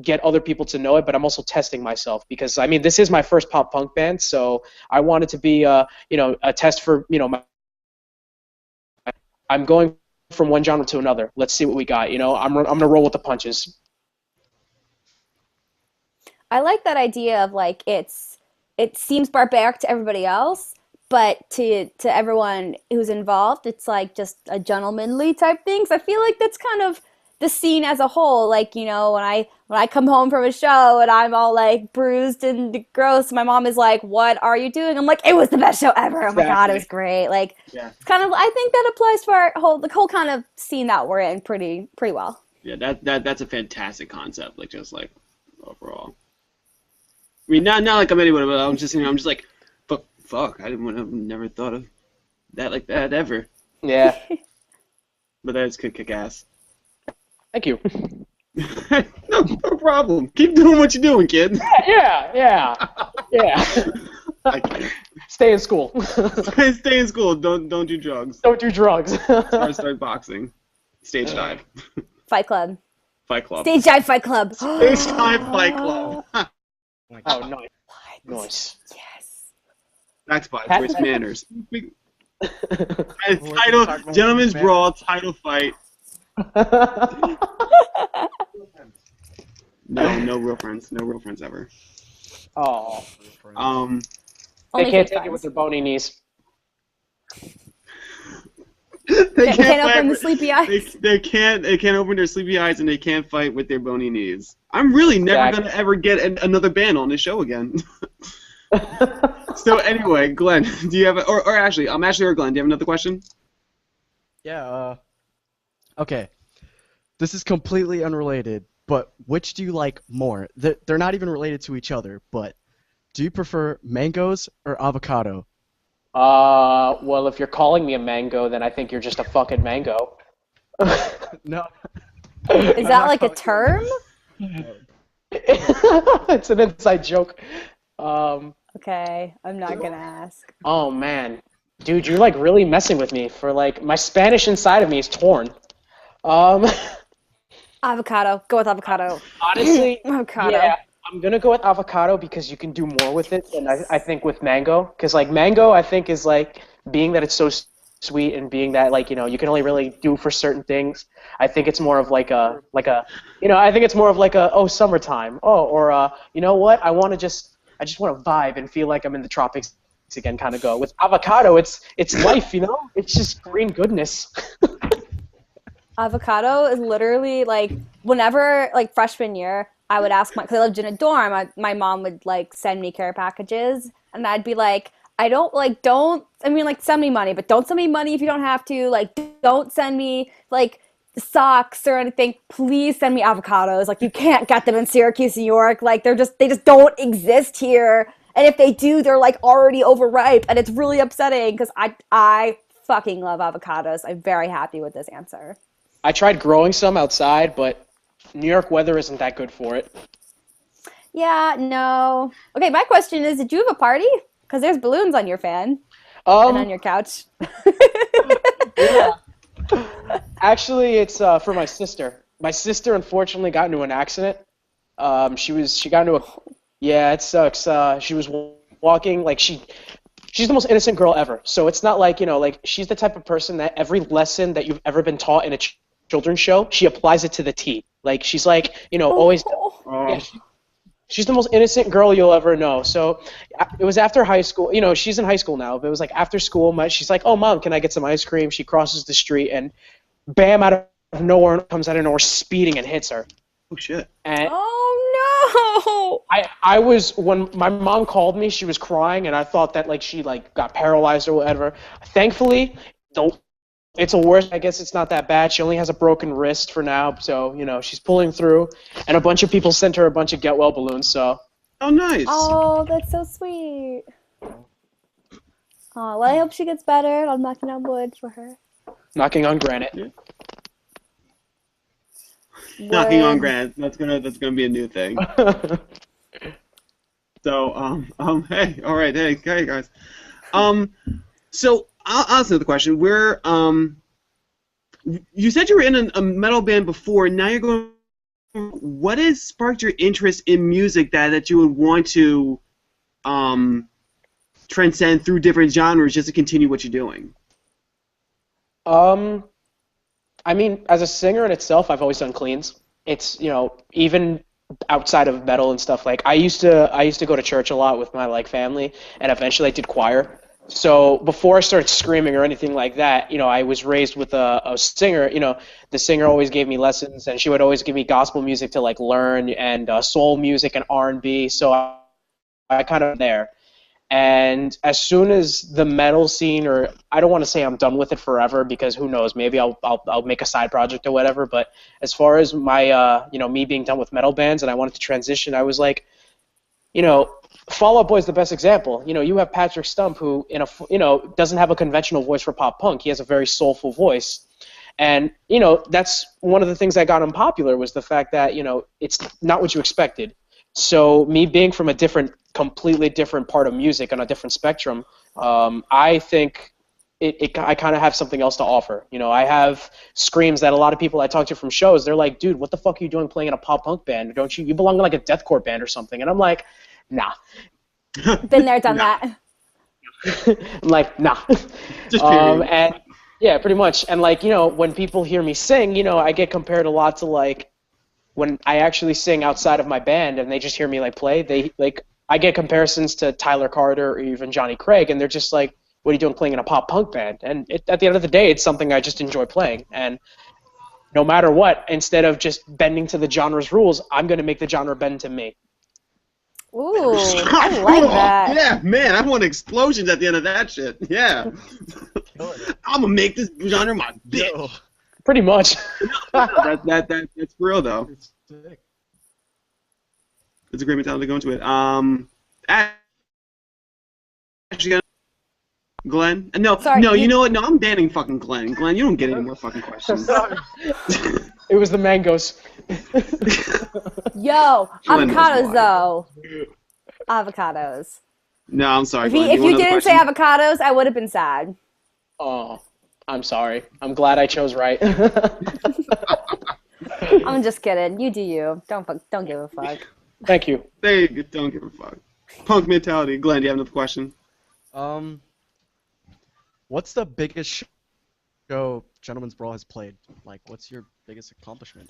get other people to know it, but I'm also testing myself because I mean this is my first pop punk band, so I want it to be a test for I'm going from one genre to another. Let's see what we got. I'm gonna roll with the punches. I like that idea of like it seems barbaric to everybody else, but to everyone who's involved, it's like just a gentlemanly type thing. So I feel like that's kind of the scene as a whole. Like, when I come home from a show and I'm all like bruised and gross, my mom is like, "What are you doing?" I'm like, "It was the best show ever. Oh my God, it was great." Like, yeah. It's kind of, I think that applies to our whole kind of scene that we're in pretty well. Yeah, that's a fantastic concept. Like, just like overall. I mean, not like I'm anyone, but I'm just like, fuck, I've never thought of that like that ever. Yeah. But that's kick ass. Thank you. No problem. Keep doing what you're doing, kid. Yeah. I can't. Stay in school. Stay in school. Don't do drugs. Don't do drugs. Start boxing. Stage dive. Fight Club. Fight Club. Stage dive Fight Club. Stage dive Fight Club. Oh, nice. Nice. Yes. That's by Voice Manners. Title, Gentlemen's Brawl, title fight. No real friends. No real friends ever. Oh. Only They can't take it with their bony knees. They Can't fight open the with- sleepy eyes. They can't open their sleepy eyes, and they can't fight with their bony knees. I'm really never Exactly. gonna ever get another band on this show again. So anyway, Glenn, do you have or Ashley? Ashley or Glenn, do you have another question? Yeah, okay. This is completely unrelated, but which do you like more? They're not even related to each other, but do you prefer mangoes or avocado? Well, if you're calling me a mango, then I think you're just a fucking mango. No. Is that like a term? It's an inside joke. Okay, I'm not gonna ask. Oh man, dude, you're like really messing with me. For like my Spanish inside of me is torn. Um, Avocado. Go with avocado. honestly, Avocado. yeah, I'm gonna go with avocado because you can do more with it than I think with mango. Because like mango, I think is like being that it's so sweet and being that like you can only really do for certain things. I think it's more of like a I think it's more of like a summertime. Or you know what? I just want to vibe and feel like I'm in the tropics again, kind of go. With avocado, it's life, It's just green goodness. Avocado is literally like whenever like freshman year, I would ask because I lived in a dorm. My mom would like send me care packages, and I'd be like, send me money, but don't send me money if you don't have to. Like, don't send me like socks or anything. Please send me avocados. Like, you can't get them in Syracuse, New York. Like, they just don't exist here. And if they do, they're like already overripe, and it's really upsetting because I fucking love avocados. I'm very happy with this answer. I tried growing some outside, but New York weather isn't that good for it. Yeah, no. Okay, my question is, did you have a party? Because there's balloons on your fan and on your couch. Yeah. Actually, it's for my sister. My sister unfortunately got into an accident. She got into a it sucks. She was walking like she's the most innocent girl ever. So it's not like like she's the type of person that every lesson that you've ever been taught in a children's show, she applies it to the T. Like she's like always. Yeah, she's the most innocent girl you'll ever know. So it was after high school. She's in high school now, but it was like after school. She's like, "Oh, Mom, can I get some ice cream?" She crosses the street and bam, out of nowhere, comes out of nowhere speeding and hits her. Oh shit! And Oh no! I was when my mom called me, she was crying, and I thought that like she like got paralyzed or whatever. Thankfully, it's a worse. I guess it's not that bad. She only has a broken wrist for now, so she's pulling through. And a bunch of people sent her a bunch of get well balloons. So. Oh nice! Oh, that's so sweet. Oh, well, I hope she gets better. I'm knocking on wood for her. Knocking on granite. Yeah. Knocking on Wood. granite. That's gonna be a new thing. So hey, all right, hey guys. So I'll answer the question. You said you were in a metal band before. Now you're going. What has sparked your interest in music that you would want to transcend through different genres just to continue what you're doing? I mean, as a singer in itself, I've always done cleans. It's even outside of metal and stuff. Like I used to go to church a lot with my like family, and eventually I did choir. So before I started screaming or anything like that, I was raised with a singer. The singer always gave me lessons, and she would always give me gospel music to like learn and soul music and R&B. So I kind of there. And as soon as the metal scene, or I don't want to say I'm done with it forever because who knows, maybe I'll make a side project or whatever. But as far as my me being done with metal bands and I wanted to transition, I was like, Fall Out Boy is the best example. You have Patrick Stump who doesn't have a conventional voice for pop punk. He has a very soulful voice. And that's one of the things that got him popular was the fact that it's not what you expected. So me being from a completely different part of music on a different spectrum, I think I kind of have something else to offer. I have screams that a lot of people I talk to from shows, they're like, dude, what the fuck are you doing playing in a pop punk band? Don't you belong to like a deathcore band or something? And I'm like, nah. Been there, done that. I'm like, nah. Just period. And yeah, pretty much. And like, when people hear me sing, I get compared a lot to like when I actually sing outside of my band and they just hear me like play, I get comparisons to Tyler Carter or even Johnny Craig, and they're just like, what are you doing playing in a pop punk band? And at the end of the day, it's something I just enjoy playing. And no matter what, instead of just bending to the genre's rules, I'm going to make the genre bend to me. Ooh, I like that. Yeah, man, I want explosions at the end of that shit. Yeah. I'm gonna make this genre my bitch. Yo. Pretty much. That's real though. It's sick. It's a great mentality to go into it. Actually, Glenn? No, Sorry, you know what? No, I'm banning fucking Glenn. Glenn, you don't get any more fucking questions. It was the mangoes. Yo, Glenn knows avocados why. though. Avocados. No, I'm sorry, If Glenn. you didn't say avocados, I would have been sad. Oh, I'm sorry. I'm glad I chose right. I'm just kidding. You do you. Don't give a fuck. Thank you. There you go. Don't give a fuck. Punk mentality. Glenn, do you have another question? What's the biggest show Gentleman's Brawl has played? Like, what's your biggest accomplishment?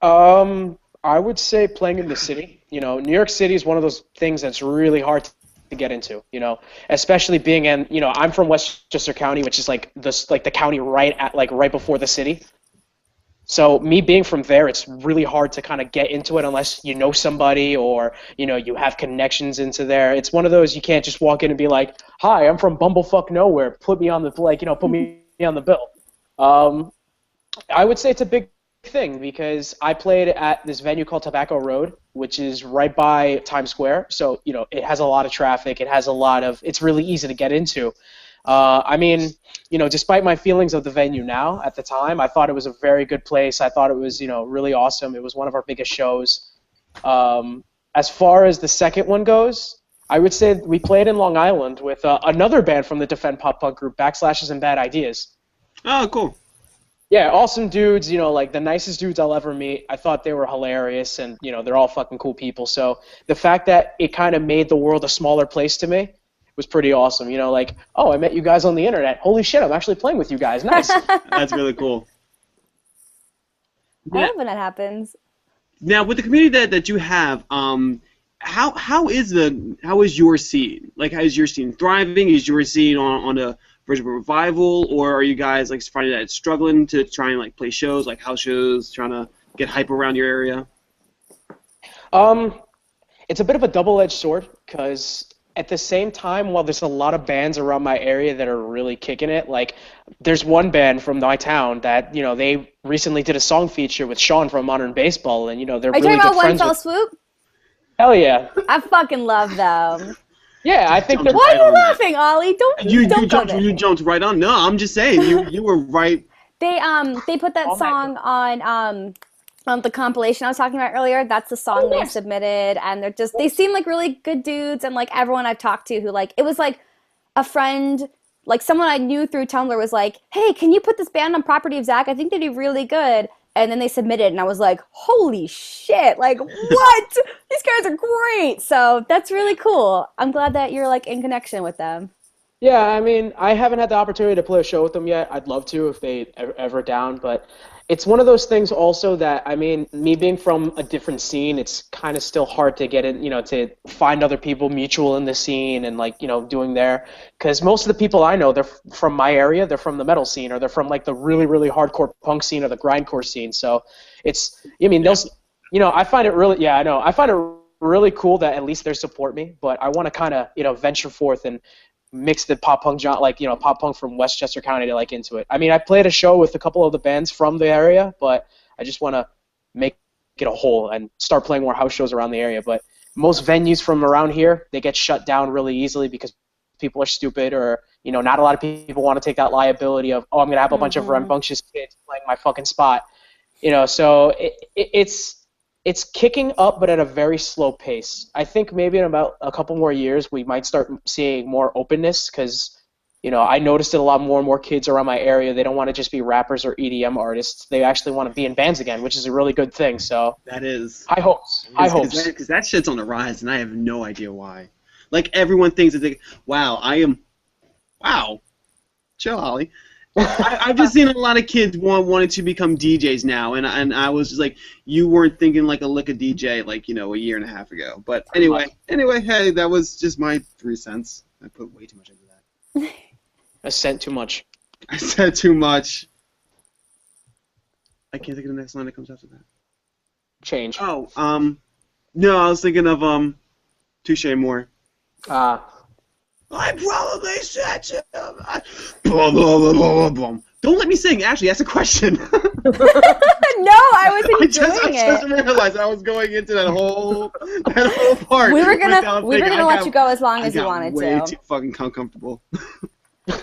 I would say playing in the city. You know, New York City is one of those things that's really hard to get into. You know, especially being in. You know, I'm from Westchester County, which is like the county right before the city. So me being from there, it's really hard to kind of get into it unless you know somebody or, you know, you have connections into there. It's one of those you can't just walk in and be like, "Hi, I'm from bumblefuck nowhere. Put me on the put me on the bill." I would say it's a big thing because I played at this venue called Tobacco Road, which is right by Times Square. So, you know, it has a lot of traffic. It's really easy to get into. I mean, you know, despite my feelings of the venue now, at the time, I thought it was a very good place. I thought it was, you know, really awesome. It was one of our biggest shows. As far as the second one goes, I would say we played in Long Island with another band from the Defend Pop Punk group, Backslashes and Bad Ideas. Oh, cool. Yeah, awesome dudes, you know, like the nicest dudes I'll ever meet. I thought they were hilarious and, you know, they're all fucking cool people. So the fact that it kind of made the world a smaller place to me was pretty awesome. You know, like, oh, I met you guys on the internet. Holy shit, I'm actually playing with you guys. Nice. That's really cool. I love when that happens. Now, with the community that you have, how is your scene? Like, how is your scene thriving? Is your scene on a version of a revival, or are you guys like finding that it's struggling to try and like play shows, like house shows, trying to get hype around your area? It's a bit of a double-edged sword because at the same time, while there's a lot of bands around my area that are really kicking it, like there's one band from my town that, you know, they recently did a song feature with Sean from Modern Baseball, and, you know, they're Are you really talking good about friends One Fell with... Swoop? Hell yeah. I fucking love them. Yeah, I think they're... Why are you laughing, Ollie? You jumped right on. No, I'm just saying you were right. They put that song on the compilation I was talking about earlier. That's the song they submitted, and they seem like really good dudes, and like everyone I've talked to who like it was like a friend, like someone I knew through Tumblr was like, hey, can you put this band on Property of Zach? I think they do really good. And then they submitted, and I was like, holy shit, like, what? These guys are great. So that's really cool. I'm glad that you're, like, in connection with them. Yeah, I mean, I haven't had the opportunity to play a show with them yet. I'd love to if they ever down, but it's one of those things also that, I mean, me being from a different scene, it's kind of still hard to get in, you know, to find other people mutual in the scene and, like, you know, doing there. Because most of the people I know, they're from my area, they're from the metal scene, or they're from, like, the really, really hardcore punk scene or the grindcore scene. So it's, I mean, those, you know, I find it really, I find it really cool that at least they support me, but I want to kind of, you know, venture forth and mix the pop punk like, you know, pop punk from Westchester County to like into it. I mean, I played a show with a couple of the bands from the area, but I just want to make it a whole and start playing more house shows around the area. But most venues from around here, they get shut down really easily because people are stupid, or, you know, not a lot of people want to take that liability of, oh, I'm gonna have a bunch of rambunctious kids playing my fucking spot, you know. So it's kicking up, but at a very slow pace. I think maybe in about a couple more years, we might start seeing more openness because, you know, I noticed it a lot more and more kids around my area. They don't want to just be rappers or EDM artists. They actually want to be in bands again, which is a really good thing. So that is. High hopes. High hopes. Because that shit's on the rise, and I have no idea why. Like, everyone thinks that wow. Chill, Ollie. I've just seen a lot of kids wanting to become DJs now, and I was just like, you weren't thinking like a lick of DJ like, you know, a year and a half ago. But anyway, hey, that was just my 3 cents. I put way too much into that. I sent too much. I said too much. I can't think of the next line that comes after that. Change. Oh, no, I was thinking of Touche More. Ah. I probably said to him. Blah, blah, blah, blah, blah. Don't let me sing. Actually, that's a question. No, I was I enjoying just it. realized I was going into that whole part. We were gonna thinking, let you go as long as you got wanted way to. too fucking uncomfortable.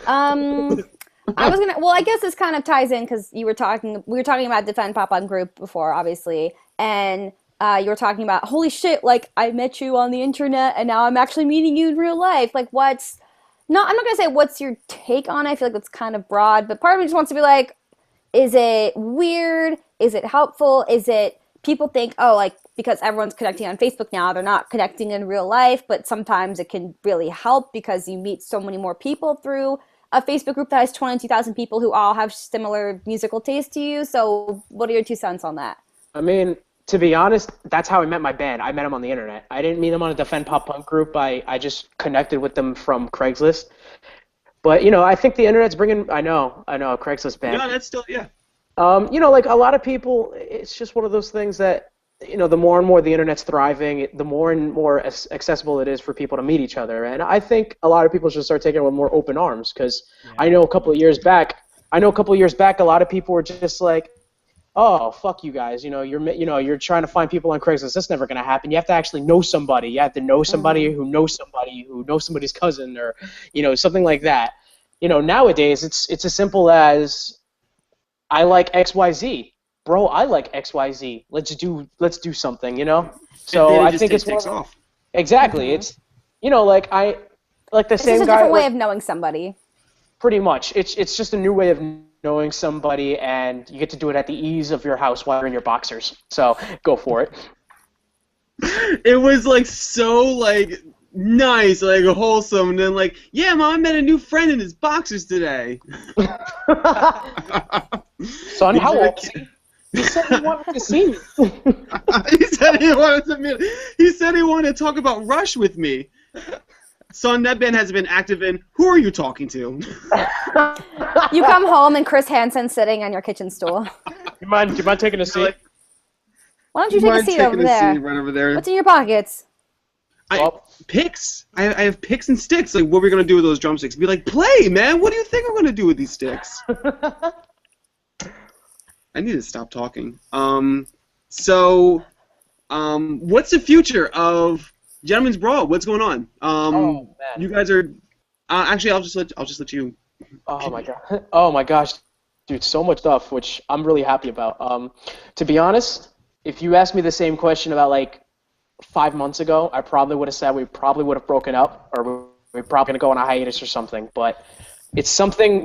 I was gonna. Well, I guess this kind of ties in because we were talking about Defend Pop Punk Group before, obviously, and you were talking about holy shit, like I met you on the internet and now I'm actually meeting you in real life. Like, I'm not gonna say what's your take on it. I feel like that's kind of broad, but part of me just wants to be like, is it weird? Is it helpful? Is it people think, oh, like because everyone's connecting on Facebook now, they're not connecting in real life, but sometimes it can really help because you meet so many more people through a Facebook group that has 22,000 people who all have similar musical taste to you. So what are your 2 cents on that? I mean, to be honest, that's how I met my band. I met them on the internet. I didn't meet them on a Defend Pop Punk group. I just connected with them from Craigslist. But, I think the internet's bringing, I know, Craigslist band. No, that's still, yeah. Like a lot of people, it's just one of those things that, the more and more the internet's thriving, the more and more accessible it is for people to meet each other. And I think a lot of people should start taking it with more open arms because I know a couple of years back, a lot of people were just like, oh, fuck you guys, you're trying to find people on Craigslist. That's never going to happen. You have to actually know somebody. You have to know somebody who knows somebody's cousin or, something like that. Nowadays it's as simple as I like XYZ. Bro, I like XYZ. Let's do something, So I think it's takes off. Exactly. It's like I like the It's same just a guy different way of knowing somebody. Pretty much. It's just a new way of knowing somebody, and you get to do it at the ease of your house while you're in your boxers. So go for it. It was like so like nice, like wholesome, and then like, yeah, Mom, I met a new friend in his boxers today. Son, how old is he? He said he wanted to see me. He said he wanted to meet. He said he wanted to talk about Rush with me. Son, that band hasn't been active in. Who are you talking to? You come home and Chris Hansen's sitting on your kitchen stool. Do you mind taking a seat? Why don't you take a seat over there? Right over there. What's in your pockets? Picks. I have picks and sticks. Like, what are we gonna do with those drumsticks? Be like, play, man. What do you think I'm gonna do with these sticks? I need to stop talking. What's the future of Gentlemen's Brawl? What's going on? Man. You guys are. Actually, I'll just let you. Oh my god. Oh my gosh, dude, so much stuff, which I'm really happy about. To be honest, if you asked me the same question about like 5 months ago, I probably would have said we probably would have broken up, or we're probably gonna go on a hiatus or something. But it's something,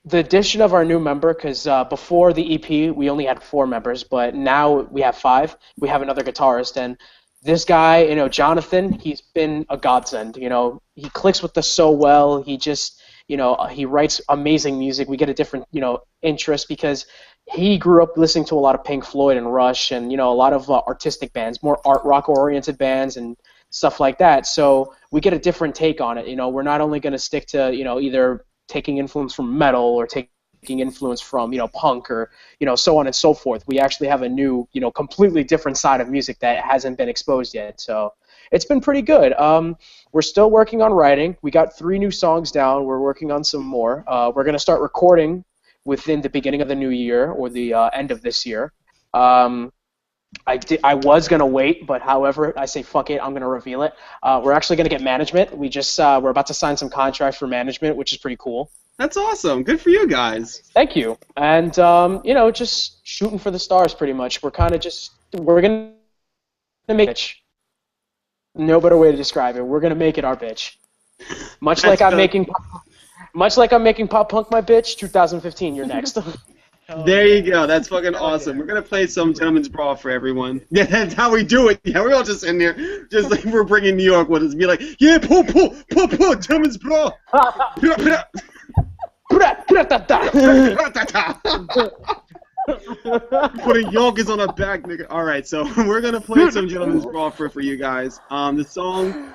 the addition of our new member, because before the EP we only had 4 members, but now we have 5. We have another guitarist, and this guy, Jonathan, he's been a godsend. He clicks with us so well. He just, he writes amazing music. We get a different, interest because he grew up listening to a lot of Pink Floyd and Rush and, a lot of artistic bands, more art rock oriented bands and stuff like that. So we get a different take on it. We're not only going to stick to, either taking influence from metal or taking influence from, punk or, so on and so forth. We actually have a new, completely different side of music that hasn't been exposed yet. So it's been pretty good. We're still working on writing. We got 3 new songs down. We're working on some more. We're going to start recording within the beginning of the new year or the end of this year. I was going to wait, but however, I say fuck it, I'm going to reveal it. We're actually going to get management. We're about to sign some contracts for management, which is pretty cool. That's awesome. Good for you guys. Thank you. And, just shooting for the stars pretty much. We're going to make it. No better way to describe it. We're going to make it our bitch. Much like I'm making Pop Punk my bitch, 2015, you're next. There you go. That's fucking awesome. We're going to play some Gentlemen's Brawl for everyone. Yeah, that's how we do it. Yeah, we're all just in there, just like we're bringing New York with us. Be like, yeah, pull, Gentlemen's Brawl. Putting Yonkers on our back, nigga. Alright, so we're gonna play some Gentlemen's Brawl for you guys. The song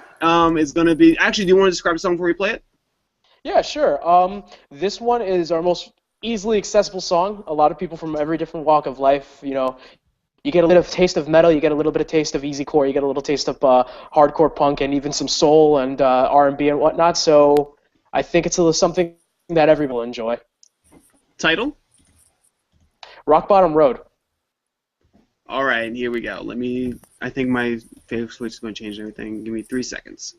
is gonna be. Actually, do you want to describe the song before we play it? Yeah, sure. This one is our most easily accessible song. A lot of people from every different walk of life, you get a little taste of metal, you get a little bit of taste of easy core, you get a little taste of hardcore punk, and even some soul and R&B and whatnot. So I think it's a little something that everyone will enjoy. Title? Rock Bottom Road. All right, here we go. I think my favorite switch is going to change everything. Give me 3 seconds.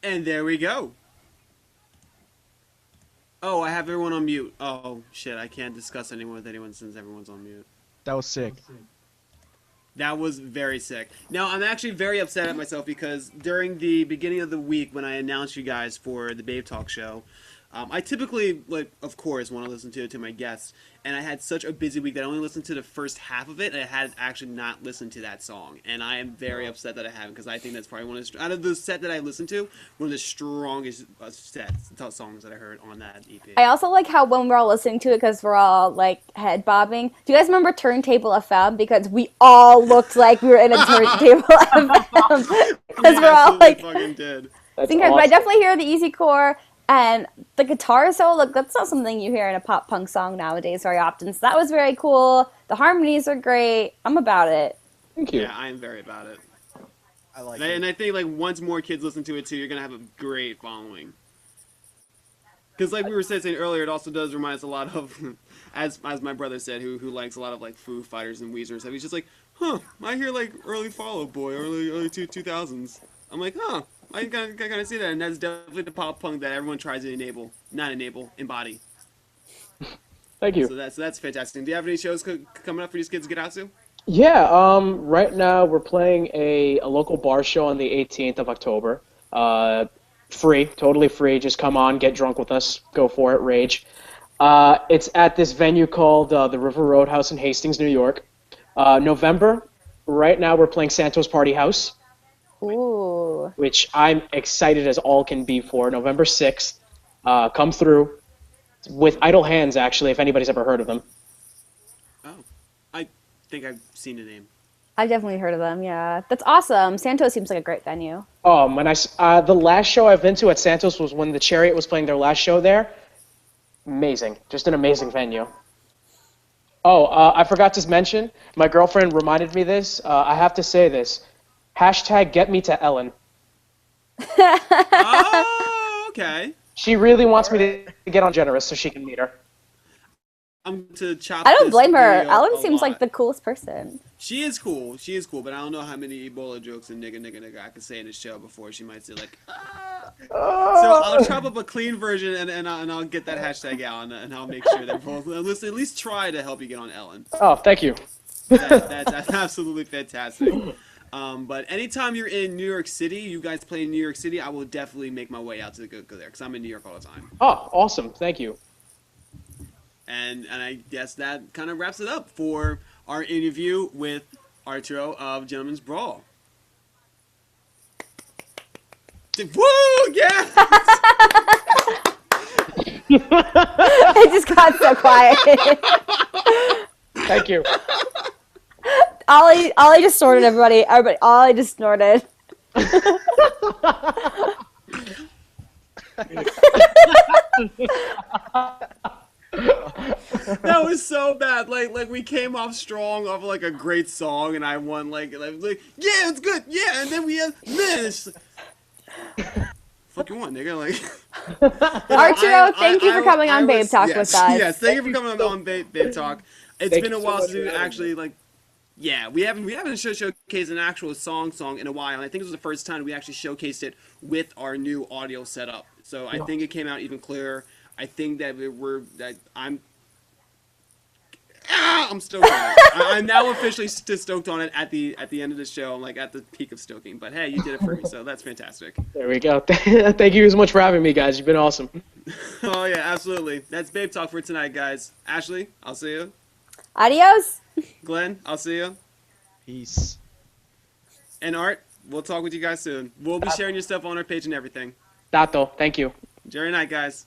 And there we go. Oh, I have everyone on mute. Oh, shit, I can't discuss anyone with anyone since everyone's on mute. That was sick. That was very sick. Now, I'm actually very upset at myself because during the beginning of the week when I announced you guys for the Babetalk show, I typically, like, of course, want to listen to my guests, and I had such a busy week that I only listened to the first half of it, and I had actually not listened to that song, and I am very upset that I haven't, because I think that's probably one of the, out of the set that I listened to, one of the strongest songs that I heard on that EP. I also like how when we're all listening to it, because we're all like head bobbing. Do you guys remember Turntable FM? Because we all looked like we were in a Turntable FM. Because we're all like, fucking did. That's awesome. I definitely hear the easy core. And the guitar solo, look, that's not something you hear in a pop punk song nowadays very often. So that was very cool. The harmonies are great. I'm about it. Thank you. Yeah, I am very about it. I like And I think, like, once more kids listen to it, too, you're going to have a great following. Because, like we were saying earlier, it also does remind us a lot of, as my brother said, who likes a lot of, like, Foo Fighters and Weezer and stuff. He's just like, huh, I hear, like, early Fall Out Boy, early 2000s. I'm like, huh. I kind of see that, and that's definitely the pop punk that everyone tries to embody. Thank you. So that's fantastic. Do you have any shows coming up for these kids to get out to? Yeah, right now we're playing a local bar show on the 18th of October. Free, totally free. Just come on, get drunk with us, go for it, rage. It's at this venue called the River Roadhouse in Hastings, New York. November, right now we're playing Santos Party House. Ooh. Which I'm excited as all can be for. November 6th. Come through with Idle Hands, actually, if anybody's ever heard of them. Oh, I think I've seen the name. I've definitely heard of them, yeah. That's awesome. Santos seems like a great venue. The last show I've been to at Santos was when the Chariot was playing their last show there. Amazing. Just an amazing venue. Oh, I forgot to mention, my girlfriend reminded me this. I have to say this. Hashtag get me to Ellen. Oh, okay. She really wants me to get on Generous so she can meet her. I'm to chop. I don't this blame her. video Ellen a seems lot. like the coolest person. She is cool, but I don't know how many Ebola jokes and nigga I could say in the show before she might say like, ah. So I'll chop up a clean version and I'll get that hashtag out and I'll make sure that both at least try to help you get on Ellen. Oh, thank you. That's absolutely fantastic. But anytime you're in New York City, you guys play in New York City, I will definitely make my way out to go there because I'm in New York all the time. Oh, awesome. Thank you. And I guess that kind of wraps it up for our interview with Arturo of Gentleman's Brawl. Woo! Yeah! It just got so quiet. Thank you. Ollie just snorted, everybody. Ollie just snorted. That was so bad. Like we came off strong off like a great song, and I won like yeah, it's good, yeah, and then we had this. Fuck you want, nigga? Like Arturo, thank you for coming on Babe Talk with us. Yes, thank you for coming on Babe Talk. It's been a while since we actually like. Yeah, we haven't showcased an actual song in a while. And I think this was the first time we actually showcased it with our new audio setup. So I think it came out even clearer. I think that I'm stoked on it. I'm now officially stoked on it at the end of the show. I'm like at the peak of stoking. But hey, you did it for me, so that's fantastic. There we go. Thank you as much for having me, guys. You've been awesome. Oh yeah, absolutely. That's Babe Talk for tonight, guys. Ashley, I'll see you. Adios. Glenn, I'll see you. Peace. And Art, we'll talk with you guys soon. We'll be sharing your stuff on our page and everything. Tato, thank you. Enjoy your night, guys.